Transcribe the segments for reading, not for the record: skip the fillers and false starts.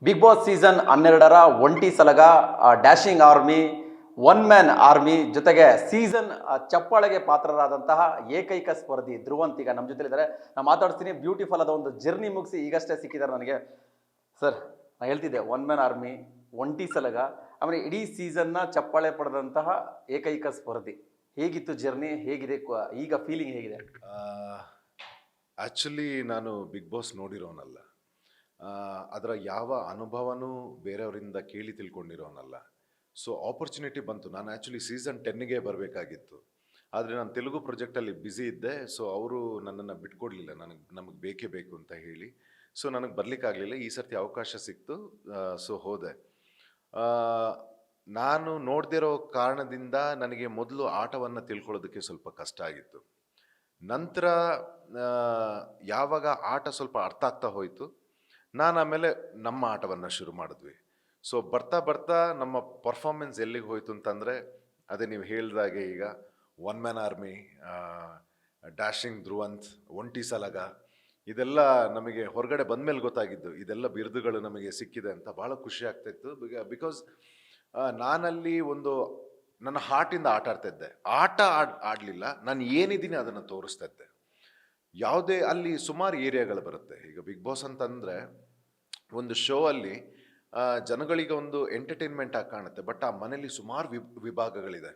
Big boss season 12ರ ಒಂಟಿ ಸಲಗ dashing army one man army ಜೊತೆಗೆ ಸೀಸನ್ ಚಪ್ಪಾಳೆಗೆ ಪಾತ್ರರಾದಂತಹ ಏಕೈಕ ಸ್ಪರ್ಧಿ ಧ್ರುವಂತ್ ಈಗ ನಮ್ಮ ಜೊತೆಲಿದ್ದಾರೆ. ನಾನು ಮಾತಾಡ್ತೀನಿ. ಬ್ಯೂಟಿಫುಲ್ ಆದ ಒಂದು ಜರ್ನಿ ಮುಗಿಸಿ ಈಗಷ್ಟೇ ಸಿಕ್ಕಿದ್ದಾರೆ ನನಗೆ. ಸರ್, ನಾನು ಹೇಳ್ತಿದ್ದೆ ಒನ್ ಮ್ಯಾನ್ ಆರ್ಮಿ, ಒಂಟಿ ಸಲಗ, ಆಮೇಲೆ ಇಡೀ ಸೀಸನ್ನ ಚಪ್ಪಾಳೆ ಪಡೆದಂತಹ ಏಕೈಕ ಸ್ಪರ್ಧಿ. ಹೇಗಿತ್ತು ಜರ್ನಿ? ಹೇಗಿದೆ ಈಗ ಫೀಲಿಂಗ್ ಹೇಗಿದೆ? ಆ್ಯಕ್ಚುಲಿ ನಾನು ಬಿಗ್ ಬಾಸ್ ನೋಡಿರೋನಲ್ಲ. ಅದರ ಯಾವ ಅನುಭವನೂ ಬೇರೆಯವರಿಂದ ಕೇಳಿ ತಿಳ್ಕೊಂಡಿರೋನಲ್ಲ. ಸೊ ಆಪರ್ಚುನಿಟಿ ಬಂತು. ನಾನು ಆ್ಯಕ್ಚುಲಿ ಸೀಸನ್ 10ಗೆ ಬರಬೇಕಾಗಿತ್ತು. ಆದರೆ ನಾನು ತೆಲುಗು ಪ್ರಾಜೆಕ್ಟಲ್ಲಿ ಬ್ಯುಸಿ ಇದ್ದೆ. ಸೊ ಅವರು ನನ್ನನ್ನು ಬಿಟ್ಕೊಡ್ಲಿಲ್ಲ, ನಮಗೆ ಬೇಕೇ ಬೇಕು ಅಂತ ಹೇಳಿ. ಸೊ ನನಗೆ ಬರಲಿಕ್ಕಾಗಲಿಲ್ಲ. ಈ ಸರ್ತಿ ಅವಕಾಶ ಸಿಕ್ತು, ಸೊ ಹೋದೆ. ನಾನು ನೋಡ್ದಿರೋ ಕಾರಣದಿಂದ ನನಗೆ ಮೊದಲು ಆಟವನ್ನು ತಿಳ್ಕೊಳ್ಳೋದಕ್ಕೆ ಸ್ವಲ್ಪ ಕಷ್ಟ ಆಗಿತ್ತು. ನಂತರ ಯಾವಾಗ ಆಟ ಸ್ವಲ್ಪ ಅರ್ಥ ಆಗ್ತಾ ಹೋಯಿತು, ನಾನು ಆಮೇಲೆ ನಮ್ಮ ಆಟವನ್ನು ಶುರು ಮಾಡಿದ್ವಿ. ಸೊ ಬರ್ತಾ ಬರ್ತಾ ನಮ್ಮ ಪರ್ಫಾರ್ಮೆನ್ಸ್ ಎಲ್ಲಿಗೆ ಹೋಯ್ತು ಅಂತಂದರೆ, ಅದೇ ನೀವು ಹೇಳಿದಾಗೆ ಈಗ one man army, dashing Dhruvanth, ಒಂಟಿ ಸಲಗ, ಇದೆಲ್ಲ ನಮಗೆ ಹೊರಗಡೆ ಬಂದಮೇಲೆ ಗೊತ್ತಾಗಿದ್ದು. ಇದೆಲ್ಲ ಬಿರುದುಗಳು ನಮಗೆ ಸಿಕ್ಕಿದೆ ಅಂತ ಭಾಳ ಖುಷಿ ಆಗ್ತಾಯಿತ್ತು. ಬಿಕಾಸ್ ನಾನಲ್ಲಿ ಒಂದು ನನ್ನ ಹಾರ್ಟಿಂದ ಆಟ ಆಡ್ತಾ ಇದ್ದೆ. ಆಡಲಿಲ್ಲ, ನಾನು ಏನಿದ್ದೀನಿ ಅದನ್ನು ತೋರಿಸ್ತಾ ಇದ್ದೆ. ಯಾವುದೇ ಅಲ್ಲಿ ಸುಮಾರು ಏರಿಯಾಗಳು ಬರುತ್ತೆ. ಈಗ ಬಿಗ್ ಬಾಸ್ ಅಂತಂದರೆ ಒಂದು ಶೋ ಅಲ್ಲಿ ಜನಗಳಿಗೆ ಒಂದು ಎಂಟರ್ಟೈನ್ಮೆಂಟ್ ಆಗಿ ಕಾಣುತ್ತೆ. ಬಟ್ ಆ ಮನೇಲಿ ಸುಮಾರು ವಿಭಾಗಗಳಿದೆ.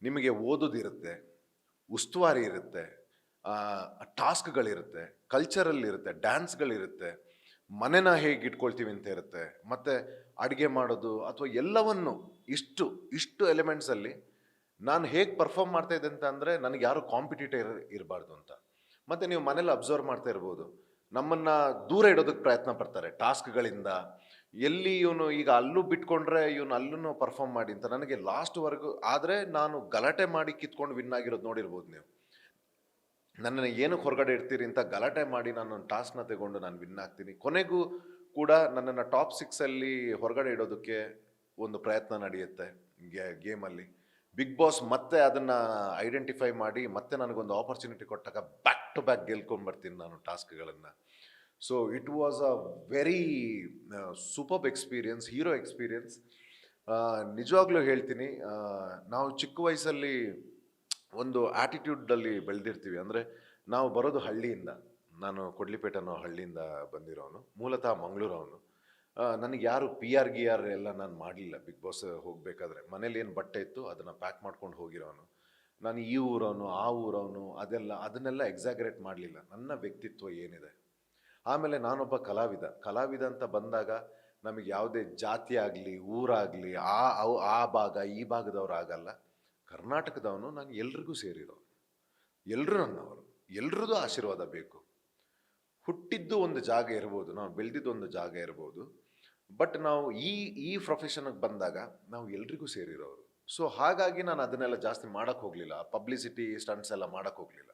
ನಿಮಗೆ ಓದೋದಿರುತ್ತೆ, ಉಸ್ತುವಾರಿ ಇರುತ್ತೆ, ಟಾಸ್ಕ್ಗಳಿರುತ್ತೆ, ಕಲ್ಚರಲ್ ಇರುತ್ತೆ, ಡ್ಯಾನ್ಸ್ಗಳಿರುತ್ತೆ, ಮನೆನ ಹೇಗೆ ಇಟ್ಕೊಳ್ತೀವಿ ಅಂತ ಇರುತ್ತೆ, ಮತ್ತು ಅಡುಗೆ ಮಾಡೋದು ಅಥವಾ ಎಲ್ಲವನ್ನು ಇಷ್ಟು ಎಲಿಮೆಂಟ್ಸಲ್ಲಿ ನಾನು ಹೇಗೆ ಪರ್ಫಾರ್ಮ್ ಮಾಡ್ತಾ ಇದ್ದೆ ಅಂತ ಅಂದರೆ, ನನಗೆ ಯಾರು ಕಾಂಪಿಟೇಟರ್ ಇರಬಾರ್ದು ಅಂತ. ಮತ್ತು ನೀವು ಮನೇಲಿ ಅಬ್ಸರ್ವ್ ಮಾಡ್ತಾ ಇರ್ಬೋದು, ನಮ್ಮನ್ನು ದೂರ ಇಡೋದಕ್ಕೆ ಪ್ರಯತ್ನ ಪಡ್ತಾರೆ ಟಾಸ್ಕ್ಗಳಿಂದ. ಎಲ್ಲಿ ಇವನು ಈಗ ಅಲ್ಲೂ ಬಿಟ್ಕೊಂಡ್ರೆ ಇವನು ಅಲ್ಲೂ ಪರ್ಫಾರ್ಮ್ ಮಾಡಿ ಅಂತ. ನನಗೆ ಲಾಸ್ಟ್ವರೆಗೂ, ಆದರೆ ನಾನು ಗಲಾಟೆ ಮಾಡಿ ಕಿತ್ಕೊಂಡು ವಿನ್ ಆಗಿರೋದು ನೋಡಿರ್ಬೋದು ನೀವು. ನನ್ನನ್ನು ಏನಕ್ಕೆ ಹೊರಗಡೆ ಇಡ್ತೀರಿ ಅಂತ ಗಲಾಟೆ ಮಾಡಿ ನಾನು ಒಂದು ಟಾಸ್ಕ್ನ ತಗೊಂಡು ನಾನು ವಿನ್ ಆಗ್ತೀನಿ. ಕೊನೆಗೂ ಕೂಡ ನನ್ನನ್ನು ಟಾಪ್ 6ಅಲ್ಲಿ ಹೊರಗಡೆ ಇಡೋದಕ್ಕೆ ಒಂದು ಪ್ರಯತ್ನ ನಡೆಯುತ್ತೆ ಗೇಮಲ್ಲಿ. ಬಿಗ್ ಬಾಸ್ ಮತ್ತೆ ಅದನ್ನು ಐಡೆಂಟಿಫೈ ಮಾಡಿ ಮತ್ತೆ ನನಗೊಂದು ಆಪರ್ಚುನಿಟಿ ಕೊಟ್ಟಾಗ ಬ್ಯಾಕ್ ಟು ಬ್ಯಾಕ್ ಗೆಲ್ಕೊಂಡ್ಬರ್ತೀನಿ ನಾನು ಟಾಸ್ಕ್ಗಳನ್ನು. So it was a very superb experience, hero experience. ನಿಜವಾಗ್ಲೂ ಹೇಳ್ತೀನಿ, ನಾವು ಚಿಕ್ಕ ವಯಸ್ಸಲ್ಲಿ ಒಂದು ಆ್ಯಟಿಟ್ಯೂಡಲ್ಲಿ ಬೆಳೆದಿರ್ತೀವಿ. ಅಂದರೆ ನಾವು ಬರೋದು ಹಳ್ಳಿಯಿಂದ. ನಾನು ಕೊಡ್ಲಿಪೇಟೆ ಅನ್ನೋ ಹಳ್ಳಿಯಿಂದ ಬಂದಿರೋನು, ಮೂಲತಃ ಮಂಗಳೂರವನು. ನನಗೆ ಯಾರು PR GR ಎಲ್ಲ ನಾನು ಮಾಡಲಿಲ್ಲ. ಬಿಗ್ ಬಾಸ್ ಹೋಗಬೇಕಾದ್ರೆ ಮನೇಲಿ ಏನು ಬಟ್ಟೆ ಇತ್ತು ಅದನ್ನು ಪ್ಯಾಕ್ ಮಾಡ್ಕೊಂಡು ಹೋಗಿರೋನು. ನಾನು ಈ ಊರವನು, ಆ ಊರವನು, ಅದನ್ನೆಲ್ಲ ಎಕ್ಸಾಗರೇಟ್ ಮಾಡಲಿಲ್ಲ. ನನ್ನ ವ್ಯಕ್ತಿತ್ವ ಏನಿದೆ. ಆಮೇಲೆ ನಾನೊಬ್ಬ ಕಲಾವಿದ ಅಂತ ಬಂದಾಗ ನಮಗೆ ಯಾವುದೇ ಜಾತಿ ಆಗಲಿ, ಊರಾಗಲಿ, ಆ ಭಾಗ ಈ ಭಾಗದವ್ರು ಆಗಲ್ಲ. ಕರ್ನಾಟಕದವನು, ನಾನು ಎಲ್ರಿಗೂ ಸೇರಿರೋನು, ಎಲ್ಲರೂ ನನ್ನವರು, ಎಲ್ರದ್ದು ಆಶೀರ್ವಾದ ಬೇಕು. ಹುಟ್ಟಿದ್ದು ಒಂದು ಜಾಗ ಇರ್ಬೋದು, ನಾವು ಬೆಳೆದಿದ್ದು ಒಂದು ಜಾಗ ಇರ್ಬೋದು, ಬಟ್ ನಾವು ಈ ಪ್ರೊಫೆಷನ್ಗೆ ಬಂದಾಗ ನಾವು ಎಲ್ರಿಗೂ ಸೇರಿರೋರು. ಸೊ ಹಾಗಾಗಿ ನಾನು ಅದನ್ನೆಲ್ಲ ಜಾಸ್ತಿ ಮಾಡೋಕ್ಕೆ ಹೋಗಲಿಲ್ಲ. ಪಬ್ಲಿಸಿಟಿ ಸ್ಟಂಟ್ಸ್ ಎಲ್ಲ ಮಾಡೋಕ್ಕೆ ಹೋಗಲಿಲ್ಲ.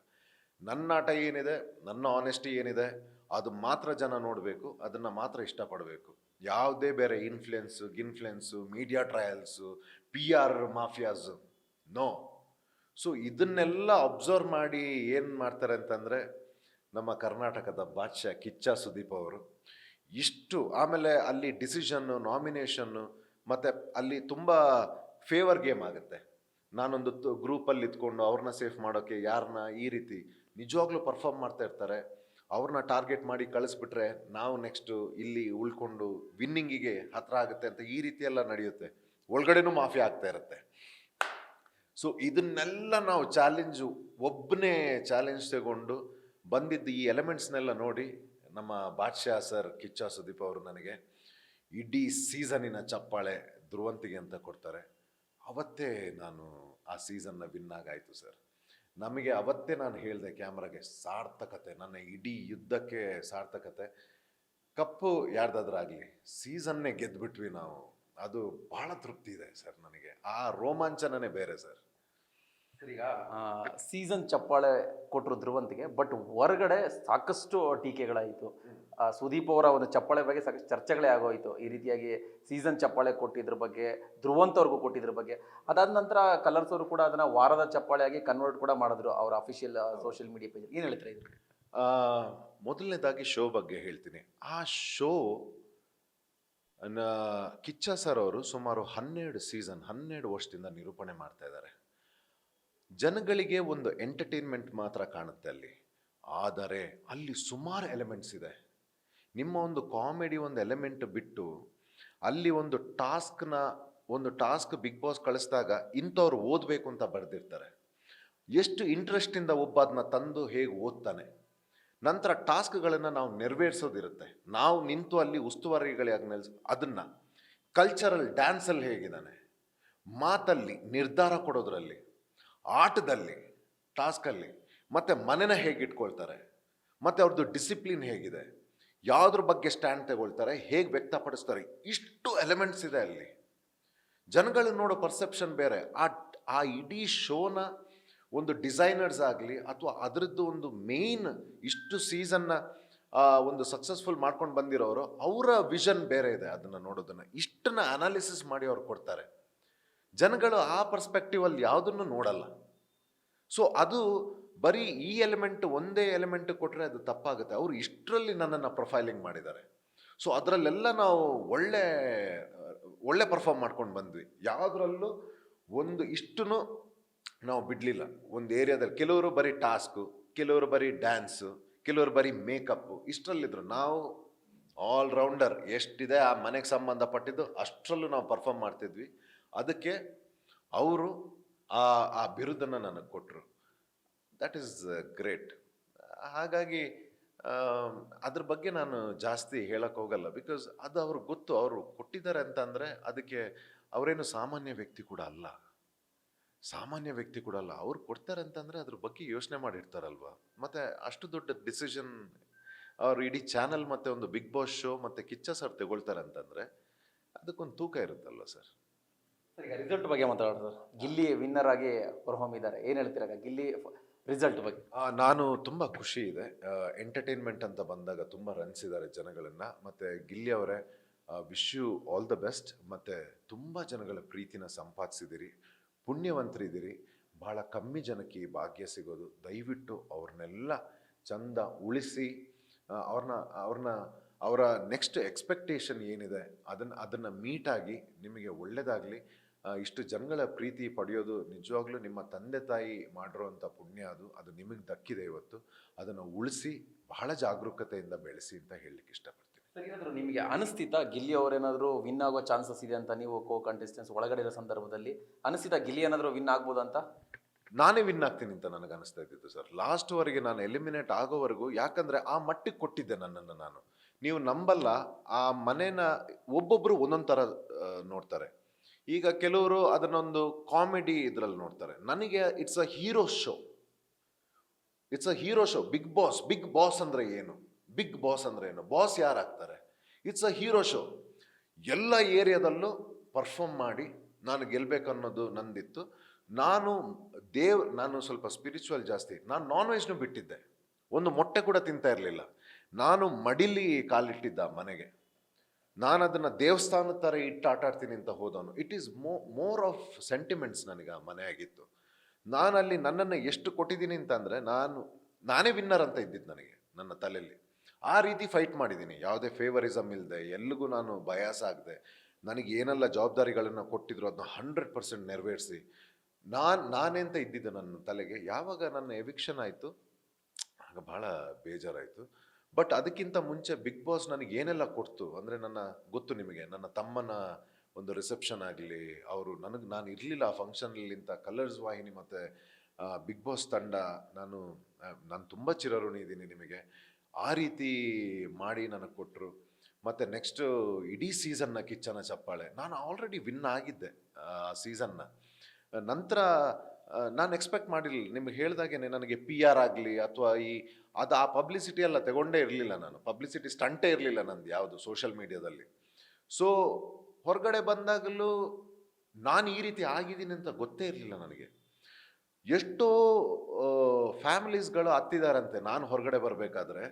ನನ್ನ ಆಟ ಏನಿದೆ, ನನ್ನ ಆನೆಸ್ಟಿ ಏನಿದೆ, ಅದು ಮಾತ್ರ ಜನ ನೋಡಬೇಕು, ಅದನ್ನು ಮಾತ್ರ ಇಷ್ಟಪಡಬೇಕು. ಯಾವುದೇ ಬೇರೆ influence, media trials, PR mafias, no. So ಇದನ್ನೆಲ್ಲ ಅಬ್ಸರ್ವ್ ಮಾಡಿ ಏನು ಮಾಡ್ತಾರೆ ಅಂತಂದರೆ, ನಮ್ಮ ಕರ್ನಾಟಕದ ಬಾದ್ಶಾ ಕಿಚ್ಚ ಸುದೀಪ್ ಅವರು ಆಮೇಲೆ ಅಲ್ಲಿ ಡಿಸಿಷನ್ನು, ನಾಮಿನೇಷನ್ನು, ಮತ್ತು ಅಲ್ಲಿ ತುಂಬ ಫೇವರ್ ಗೇಮ್ ಆಗುತ್ತೆ. ನಾನೊಂದು ಗ್ರೂಪಲ್ಲಿ ಇದ್ಕೊಂಡು ಅವ್ರನ್ನ ಸೇಫ್ ಮಾಡೋಕ್ಕೆ ಯಾರನ್ನ ಈ ರೀತಿ ನಿಜವಾಗ್ಲೂ ಪರ್ಫಾರ್ಮ್ ಮಾಡ್ತಾ ಇರ್ತಾರೆ. ಅವ್ರನ್ನ ಟಾರ್ಗೆಟ್ ಮಾಡಿ ಕಳಿಸ್ಬಿಟ್ರೆ ನಾವು ನೆಕ್ಸ್ಟು ಇಲ್ಲಿ ಉಳ್ಕೊಂಡು ವಿನ್ನಿಂಗಿಗೆ ಹತ್ರ ಆಗುತ್ತೆ ಅಂತ ಈ ರೀತಿ ಎಲ್ಲ ನಡೆಯುತ್ತೆ. ಒಳಗಡೆನೂ ಮಾಫಿ ಆಗ್ತಾ ಇರುತ್ತೆ. ಸೊ ಇದನ್ನೆಲ್ಲ ನಾವು ಒಬ್ಬನೇ ಚಾಲೆಂಜ್ ತಗೊಂಡು ಬಂದಿದ್ದು ಈ ಎಲಿಮೆಂಟ್ಸ್ನೆಲ್ಲ ನೋಡಿ ನಮ್ಮ ಬಾದ್ಶಾ ಸರ್ ಕಿಚ್ಚ ಸುದೀಪ್ ಅವರು ನನಗೆ ಇಡೀ ಸೀಸನಿನ ಚಪ್ಪಾಳೆ ಧ್ರುವಂತಿಗೆ ಅಂತ ಕೊಡ್ತಾರೆ. ಅವತ್ತೇ ನಾನು ಆ ಸೀಸನ್ನ ವಿನ್ ಆಗಾಯಿತು ಸರ್. ನಮಗೆ ಅವತ್ತೇ ನಾನು ಹೇಳಿದೆ ಕ್ಯಾಮ್ರಾಗೆ, ಸಾರ್ಥಕತೆ, ನನ್ನ ಇಡೀ ಯುದ್ಧಕ್ಕೆ ಸಾರ್ಥಕತೆ. ಕಪ್ಪು ಯಾರ್ದಾದ್ರಾಗಲಿ, ಸೀಸನ್ನೇ ಗೆದ್ದುಬಿಟ್ವಿ ನಾವು, ಅದು ಭಾಳ ತೃಪ್ತಿ ಇದೆ ಸರ್ ನನಗೆ. ಆ ರೋಮಾಂಚನನೇ ಬೇರೆ ಸರ್. ಈಗ ಸೀಸನ್ ಚಪ್ಪಾಳೆ ಕೊಟ್ಟರು ಧ್ರುವಂತಿಗೆ, ಬಟ್ ಹೊರಗಡೆ ಸಾಕಷ್ಟು ಟೀಕೆಗಳಾಯಿತು. ಸುದೀಪ್ ಅವರ ಒಂದು ಚಪ್ಪಾಳೆ ಬಗ್ಗೆ ಸಾಕಷ್ಟು ಚರ್ಚೆಗಳೇ ಆಗೋಯಿತು. ಈ ರೀತಿಯಾಗಿ ಸೀಸನ್ ಚಪ್ಪಾಳೆ ಕೊಟ್ಟಿದ್ರ ಬಗ್ಗೆ, ಧ್ರುವಂತ್ ಅವ್ರಿಗೂ ಕೊಟ್ಟಿದ್ರ ಬಗ್ಗೆ. ಅದಾದ ನಂತರ ಕಲರ್ಸ್ ಅವರು ಕೂಡ ಅದನ್ನು ವಾರದ ಚಪ್ಪಾಳೆಯಾಗಿ ಕನ್ವರ್ಟ್ ಕೂಡ ಮಾಡಿದ್ರು ಅವರ ಅಫಿಷಿಯಲ್ ಸೋಷಿಯಲ್ ಮೀಡಿಯಾ ಪೇಜ್. ಏನು ಹೇಳ್ತಾರೆ ಇದು? ಮೊದಲನೇದಾಗಿ ಶೋ ಬಗ್ಗೆ ಹೇಳ್ತೀನಿ. ಆ ಶೋ ಕಿಚ್ಚ ಸರ್ ಅವರು ಸುಮಾರು 12 ವರ್ಷದಿಂದ ನಿರೂಪಣೆ ಮಾಡ್ತಾ ಇದ್ದಾರೆ. ಜನಗಳಿಗೆ ಒಂದು ಎಂಟರ್ಟೈನ್ಮೆಂಟ್ ಮಾತ್ರ ಕಾಣುತ್ತೆ ಅಲ್ಲಿ, ಆದರೆ ಅಲ್ಲಿ ಸುಮಾರು ಎಲಿಮೆಂಟ್ಸ್ ಇದೆ. ನಿಮ್ಮ ಒಂದು ಕಾಮಿಡಿ ಒಂದು ಎಲಿಮೆಂಟ್ ಬಿಟ್ಟು ಅಲ್ಲಿ ಒಂದು ಟಾಸ್ಕ್ ಬಿಗ್ ಬಾಸ್ ಕಳಿಸಿದಾಗ ಇಂಥವ್ರು ಓದಬೇಕು ಅಂತ ಬರೆದಿರ್ತಾರೆ. ಎಷ್ಟು ಇಂಟ್ರೆಸ್ಟಿಂದ ಒಬ್ಬ ಅದನ್ನ ತಂದು ಹೇಗೆ ಓದ್ತಾನೆ, ನಂತರ ಟಾಸ್ಕ್ಗಳನ್ನು ನಾವು ನೆರವೇರಿಸೋದಿರುತ್ತೆ. ನಾವು ನಿಂತು ಅಲ್ಲಿ ಉಸ್ತುವಾರಿಗಳಾಗಿ ಅದನ್ನು ಕಲ್ಚರಲ್ ಡ್ಯಾನ್ಸಲ್ಲಿ ಹೇಗಿದ್ದಾನೆ, ಮಾತಲ್ಲಿ ನಿರ್ಧಾರ ಕೊಡೋದ್ರಲ್ಲಿ, ಆಟದಲ್ಲಿ, ಟಾಸ್ಕಲ್ಲಿ, ಮತ್ತು ಮನೆನ ಹೇಗೆ ಇಟ್ಕೊಳ್ತಾರೆ, ಮತ್ತು ಅವ್ರದ್ದು ಡಿಸಿಪ್ಲಿನ್ ಹೇಗಿದೆ, ಯಾವುದ್ರ ಬಗ್ಗೆ ಸ್ಟ್ಯಾಂಡ್ ತಗೊಳ್ತಾರೆ, ಹೇಗೆ ವ್ಯಕ್ತಪಡಿಸ್ತಾರೆ, ಇಷ್ಟು ಎಲಿಮೆಂಟ್ಸ್ ಇದೆ ಅಲ್ಲಿ. ಜನಗಳು ನೋಡೋ ಪರ್ಸೆಪ್ಷನ್ ಬೇರೆ. ಆ ಇಡೀ ಶೋನ ಒಂದು ಡಿಸೈನರ್ಸ್ ಆಗಲಿ ಅಥವಾ ಅದರದ್ದು ಒಂದು ಮೇನ್ ಇಷ್ಟು ಸೀಸನ್ನ ಒಂದು ಸಕ್ಸಸ್ಫುಲ್ ಮಾಡ್ಕೊಂಡು ಬಂದಿರೋರು, ಅವರ ವಿಷನ್ ಬೇರೆ ಇದೆ. ಅದನ್ನು ನೋಡೋದನ್ನು ಇಷ್ಟನ್ನ ಅನಾಲಿಸಿಸ್ ಮಾಡಿ ಅವ್ರು ಕೊಡ್ತಾರೆ. ಜನಗಳು ಆ ಪರ್ಸ್ಪೆಕ್ಟಿವಲ್ಲಿ ಯಾವುದನ್ನು ನೋಡಲ್ಲ. ಸೊ ಅದು ಬರೀ ಈ ಎಲಿಮೆಂಟ್ ಒಂದೇ ಎಲಿಮೆಂಟ್ ಕೊಟ್ಟರೆ ಅದು ತಪ್ಪಾಗುತ್ತೆ. ಅವರು ಇಷ್ಟರಲ್ಲಿ ನನ್ನನ್ನು ಪ್ರೊಫೈಲಿಂಗ್ ಮಾಡಿದ್ದಾರೆ. ಸೊ ಅದರಲ್ಲೆಲ್ಲ ನಾವು ಒಳ್ಳೆ ಪರ್ಫಾರ್ಮ್ ಮಾಡ್ಕೊಂಡು ಬಂದ್ವಿ. ಯಾವುದರಲ್ಲೂ ಒಂದು ಇಷ್ಟನ್ನು ನಾವು ಬಿಡಲಿಲ್ಲ. ಒಂದು ಏರಿಯಾದಲ್ಲಿ ಕೆಲವರು ಬರೀ ಟಾಸ್ಕು, ಕೆಲವರು ಬರೀ ಡ್ಯಾನ್ಸು, ಕೆಲವರು ಬರೀ ಮೇಕಪ್ಪು, ಇಷ್ಟರಲ್ಲಿದ್ದರು. ನಾವು ಆಲ್ರೌಂಡರ್, ಎಷ್ಟಿದೆ ಆ ಮನೆಗೆ ಸಂಬಂಧಪಟ್ಟಿದ್ದು ಅಷ್ಟರಲ್ಲೂ ನಾವು ಪರ್ಫಾರ್ಮ್ ಮಾಡ್ತಿದ್ವಿ. ಅದಕ್ಕೆ ಅವರು ಆ ಬಿರುದನ್ನು ನನಗೆ ಕೊಟ್ಟರು. That is great. ಹಾಗಾಗಿ ಅದ್ರ ಬಗ್ಗೆ ನಾನು ಜಾಸ್ತಿ ಹೇಳಕ್ಕೆ ಹೋಗಲ್ಲ. ಬಿಕಾಸ್ ಅದು ಅವ್ರಿಗೆ ಗೊತ್ತು. ಅವರು ಕೊಟ್ಟಿದ್ದಾರೆ ಅಂತಂದರೆ ಅದಕ್ಕೆ ಅವರೇನು ಸಾಮಾನ್ಯ ವ್ಯಕ್ತಿ ಕೂಡ ಅಲ್ಲ. ಅವ್ರು ಕೊಡ್ತಾರೆ ಅಂತಂದರೆ ಅದ್ರ ಬಗ್ಗೆ ಯೋಚನೆ ಮಾಡಿರ್ತಾರಲ್ವ. ಮತ್ತು ಅಷ್ಟು ದೊಡ್ಡ ಡಿಸಿಷನ್ ಅವರು ಇಡೀ ಚಾನಲ್ ಮತ್ತು ಒಂದು ಬಿಗ್ ಬಾಸ್ ಶೋ ಮತ್ತು ಕಿಚ್ಚ ಸರ್ ತಗೊಳ್ತಾರೆ ಅಂತಂದರೆ ಅದಕ್ಕೊಂದು ತೂಕ ಇರುತ್ತಲ್ವ ಸರ್. ಈಗ ರಿಸಲ್ಟ್ ಬಗ್ಗೆ ಮಾತಾಡೋದು, ಗಿಲ್ಲಿ ವಿನ್ನರ್ ಆಗಿ ಹೊರಹೊಮ್ಮಿದ್ದಾರೆ, ಏನು ಹೇಳ್ತೀರಾಗ ಗಿಲ್ಲಿ ರಿಸಲ್ಟ್ ಬಗ್ಗೆ? ನಾನು ತುಂಬ ಖುಷಿ ಇದೆ. ಎಂಟರ್ಟೈನ್ಮೆಂಟ್ ಅಂತ ಬಂದಾಗ ತುಂಬ ರನ್ಸಿದ್ದಾರೆ ಜನಗಳನ್ನು. ಮತ್ತು ಗಿಲ್ಲಿ ಅವರೇ, wish you all the best. ಮತ್ತು ತುಂಬ ಜನಗಳ ಪ್ರೀತಿನ ಸಂಪಾದಿಸಿದಿರಿ, ಪುಣ್ಯವಂತರಿದ್ದೀರಿ. ಭಾಳ ಕಮ್ಮಿ ಜನಕ್ಕೆ ಈ ಭಾಗ್ಯ ಸಿಗೋದು. ದಯವಿಟ್ಟು ಅವ್ರನ್ನೆಲ್ಲ ಚಂದ ಉಳಿಸಿ, ಅವರ ನೆಕ್ಸ್ಟ್ ಎಕ್ಸ್ಪೆಕ್ಟೇಷನ್ ಏನಿದೆ ಅದನ್ನು ಮೀಟಾಗಿ ನಿಮಗೆ ಒಳ್ಳೆಯದಾಗಲಿ. ಇಷ್ಟು ಜನಗಳ ಪ್ರೀತಿ ಪಡೆಯೋದು ನಿಜವಾಗ್ಲೂ ನಿಮ್ಮ ತಂದೆ ತಾಯಿ ಮಾಡಿರೋವಂಥ ಪುಣ್ಯ. ಅದು ನಿಮಗೆ ದಕ್ಕಿದೆ ಇವತ್ತು. ಅದನ್ನು ಉಳಿಸಿ ಬಹಳ ಜಾಗರೂಕತೆಯಿಂದ ಬೆಳೆಸಿ ಅಂತ ಹೇಳಲಿಕ್ಕೆ ಇಷ್ಟಪಡ್ತೀನಿ. ಏನಾದರೂ ನಿಮಗೆ ಅನಿಸ್ತಿತ್ತಾ ಗಿಲ್ಲಿ ಅವರೇನಾದರೂ ವಿನ್ ಆಗೋ ಚಾನ್ಸಸ್ ಇದೆ ಅಂತ? ನೀವು ಕಂಟೆಸ್ಟೆಂಟ್ಸ್ ಒಳಗಡೆ ಇರೋ ಸಂದರ್ಭದಲ್ಲಿ ಅನಿಸ್ತಿತ್ತಾ ಗಿಲ್ಲಿ ಏನಾದರೂ ವಿನ್ ಆಗ್ಬೋದು ಅಂತ? ನಾನೇ ವಿನ್ ಆಗ್ತೀನಿ ಅಂತ ನನಗೆ ಅನಿಸ್ತಾ ಇದ್ದಿತ್ತು ಸರ್. ಲಾಸ್ಟ್ವರೆಗೆ ನಾನು ಎಲಿಮಿನೇಟ್ ಆಗೋವರೆಗೂ. ಯಾಕಂದರೆ ಆ ಮಟ್ಟಿಗೆ ಕೊಟ್ಟಿದ್ದೆ ನನ್ನನ್ನು ನಾನು. ನೀವು ನಂಬಲ್ಲ, ಆ ಮನೇನ ಒಬ್ಬೊಬ್ಬರು ಒಂದೊಂದು ಥರ ನೋಡ್ತಾರೆ. ಈಗ ಕೆಲವರು ಅದನ್ನೊಂದು ಕಾಮಿಡಿ ಇದರಲ್ಲಿ ನೋಡ್ತಾರೆ. ನನಗೆ it's a hero show. Big boss ಅಂದರೆ ಏನು? ಬಾಸ್ ಯಾರಾಗ್ತಾರೆ? It's a hero show. ಎಲ್ಲ ಏರಿಯಾದಲ್ಲೂ ಪರ್ಫಾರ್ಮ್ ಮಾಡಿ ನಾನು ಗೆಲ್ಲಬೇಕು ಅನ್ನೋದು ನಂದಿತ್ತು. ನಾನು ಸ್ವಲ್ಪ ಸ್ಪಿರಿಚುವಲ್ ಜಾಸ್ತಿ. ನಾನು ನಾನ್ ವೆಜ್ನು ಬಿಟ್ಟಿದ್ದೆ. ಒಂದು ಮೊಟ್ಟೆ ಕೂಡ ತಿಂತಾ ಇರಲಿಲ್ಲ. ನಾನು ಮಡಿಲಿ ಕಾಲಿಟ್ಟಿದ್ದ ಮನೆಗೆ. ನಾನು ಅದನ್ನು ದೇವಸ್ಥಾನದ ಥರ ಇಟ್ಟು ಆಟಾಡ್ತೀನಿ ಅಂತ ಹೋದವನು. It is more of sentiments ನನಗೆ ಆ ಮನೆ ಆಗಿತ್ತು. ನಾನಲ್ಲಿ ನನ್ನನ್ನು ಎಷ್ಟು ಕೊಟ್ಟಿದ್ದೀನಿ ಅಂತಂದರೆ ನಾನೇ ವಿನ್ನರ್ ಅಂತ ಇದ್ದಿದ್ದು ನನಗೆ ನನ್ನ ತಲೆಯಲ್ಲಿ. ಆ ರೀತಿ ಫೈಟ್ ಮಾಡಿದ್ದೀನಿ. ಯಾವುದೇ ಫೇವರಿಸಮ್ ಇಲ್ಲದೆ, ಎಲ್ಲಿಗೂ ನಾನು ಬಯಾಸ್ ಆಗದೆ, ನನಗೆ ಏನೆಲ್ಲ ಜವಾಬ್ದಾರಿಗಳನ್ನು ಕೊಟ್ಟಿದ್ರು ಅದನ್ನ 100% ನೆರವೇರಿಸಿ ನಾನೇ ಅಂತ ಇದ್ದಿದ್ದು ನನ್ನ ತಲೆಗೆ. ಯಾವಾಗ ನನ್ನ ಎವಿಕ್ಷನ್ ಆಯಿತು ಆಗ ಭಾಳ ಬೇಜಾರಾಯಿತು. ಬಟ್ ಅದಕ್ಕಿಂತ ಮುಂಚೆ ಬಿಗ್ ಬಾಸ್ ನನಗೆ ಏನೆಲ್ಲ ಕೊಡ್ತು ಅಂದರೆ, ಗೊತ್ತು ನಿಮಗೆ, ನನ್ನ ತಮ್ಮನ ಒಂದು ರಿಸೆಪ್ಷನ್ ಆಗಲಿ, ನಾನು ಇರಲಿಲ್ಲ ಆ ಫಂಕ್ಷನಲ್ಲಿಂತ ಕಲರ್ಸ್ ವಾಹಿನಿ ಮತ್ತು ಬಿಗ್ ಬಾಸ್ ತಂಡ, ನಾನು ತುಂಬ ಚಿರಋಣಿ ಇದ್ದೀನಿ ನಿಮಗೆ. ಆ ರೀತಿ ಮಾಡಿ ನನಗೆ ಕೊಟ್ಟರು. ಮತ್ತು ನೆಕ್ಸ್ಟು ಇಡೀ ಸೀಸನ್ನ ಕಿಚ್ಚನ ಚಪ್ಪಾಳೆ, ನಾನು ಆಲ್ರೆಡಿ ವಿನ್ ಆಗಿದ್ದೆ ಆ ಸೀಸನ್ನ. ನಂತರ ನಾನು ಎಕ್ಸ್ಪೆಕ್ಟ್ ಮಾಡಿರಲಿಲ್ಲ. ನಿಮ್ಗೆ ಹೇಳಿದಾಗೆ ನನಗೆ PR ಆಗಲಿ ಅಥವಾ ಆ ಪಬ್ಲಿಸಿಟಿ ಎಲ್ಲ ತಗೊಂಡೇ ಇರಲಿಲ್ಲ ನಾನು. ಪಬ್ಲಿಸಿಟಿ ಸ್ಟಂಟೇ ಇರಲಿಲ್ಲ ನಂದು ಯಾವುದು ಸೋಷಿಯಲ್ ಮೀಡಿಯಾದಲ್ಲಿ. ಸೊ ಹೊರಗಡೆ ಬಂದಾಗಲೂ ನಾನು ಈ ರೀತಿ ಆಗಿದ್ದೀನಿ ಅಂತ ಗೊತ್ತೇ ಇರಲಿಲ್ಲ ನನಗೆ. ಎಷ್ಟೋ ಫ್ಯಾಮಿಲೀಸ್ಗಳು ಹತ್ತಿದಾರಂತೆ ನಾನು ಹೊರಗಡೆ ಬರಬೇಕಾದ್ರೆ.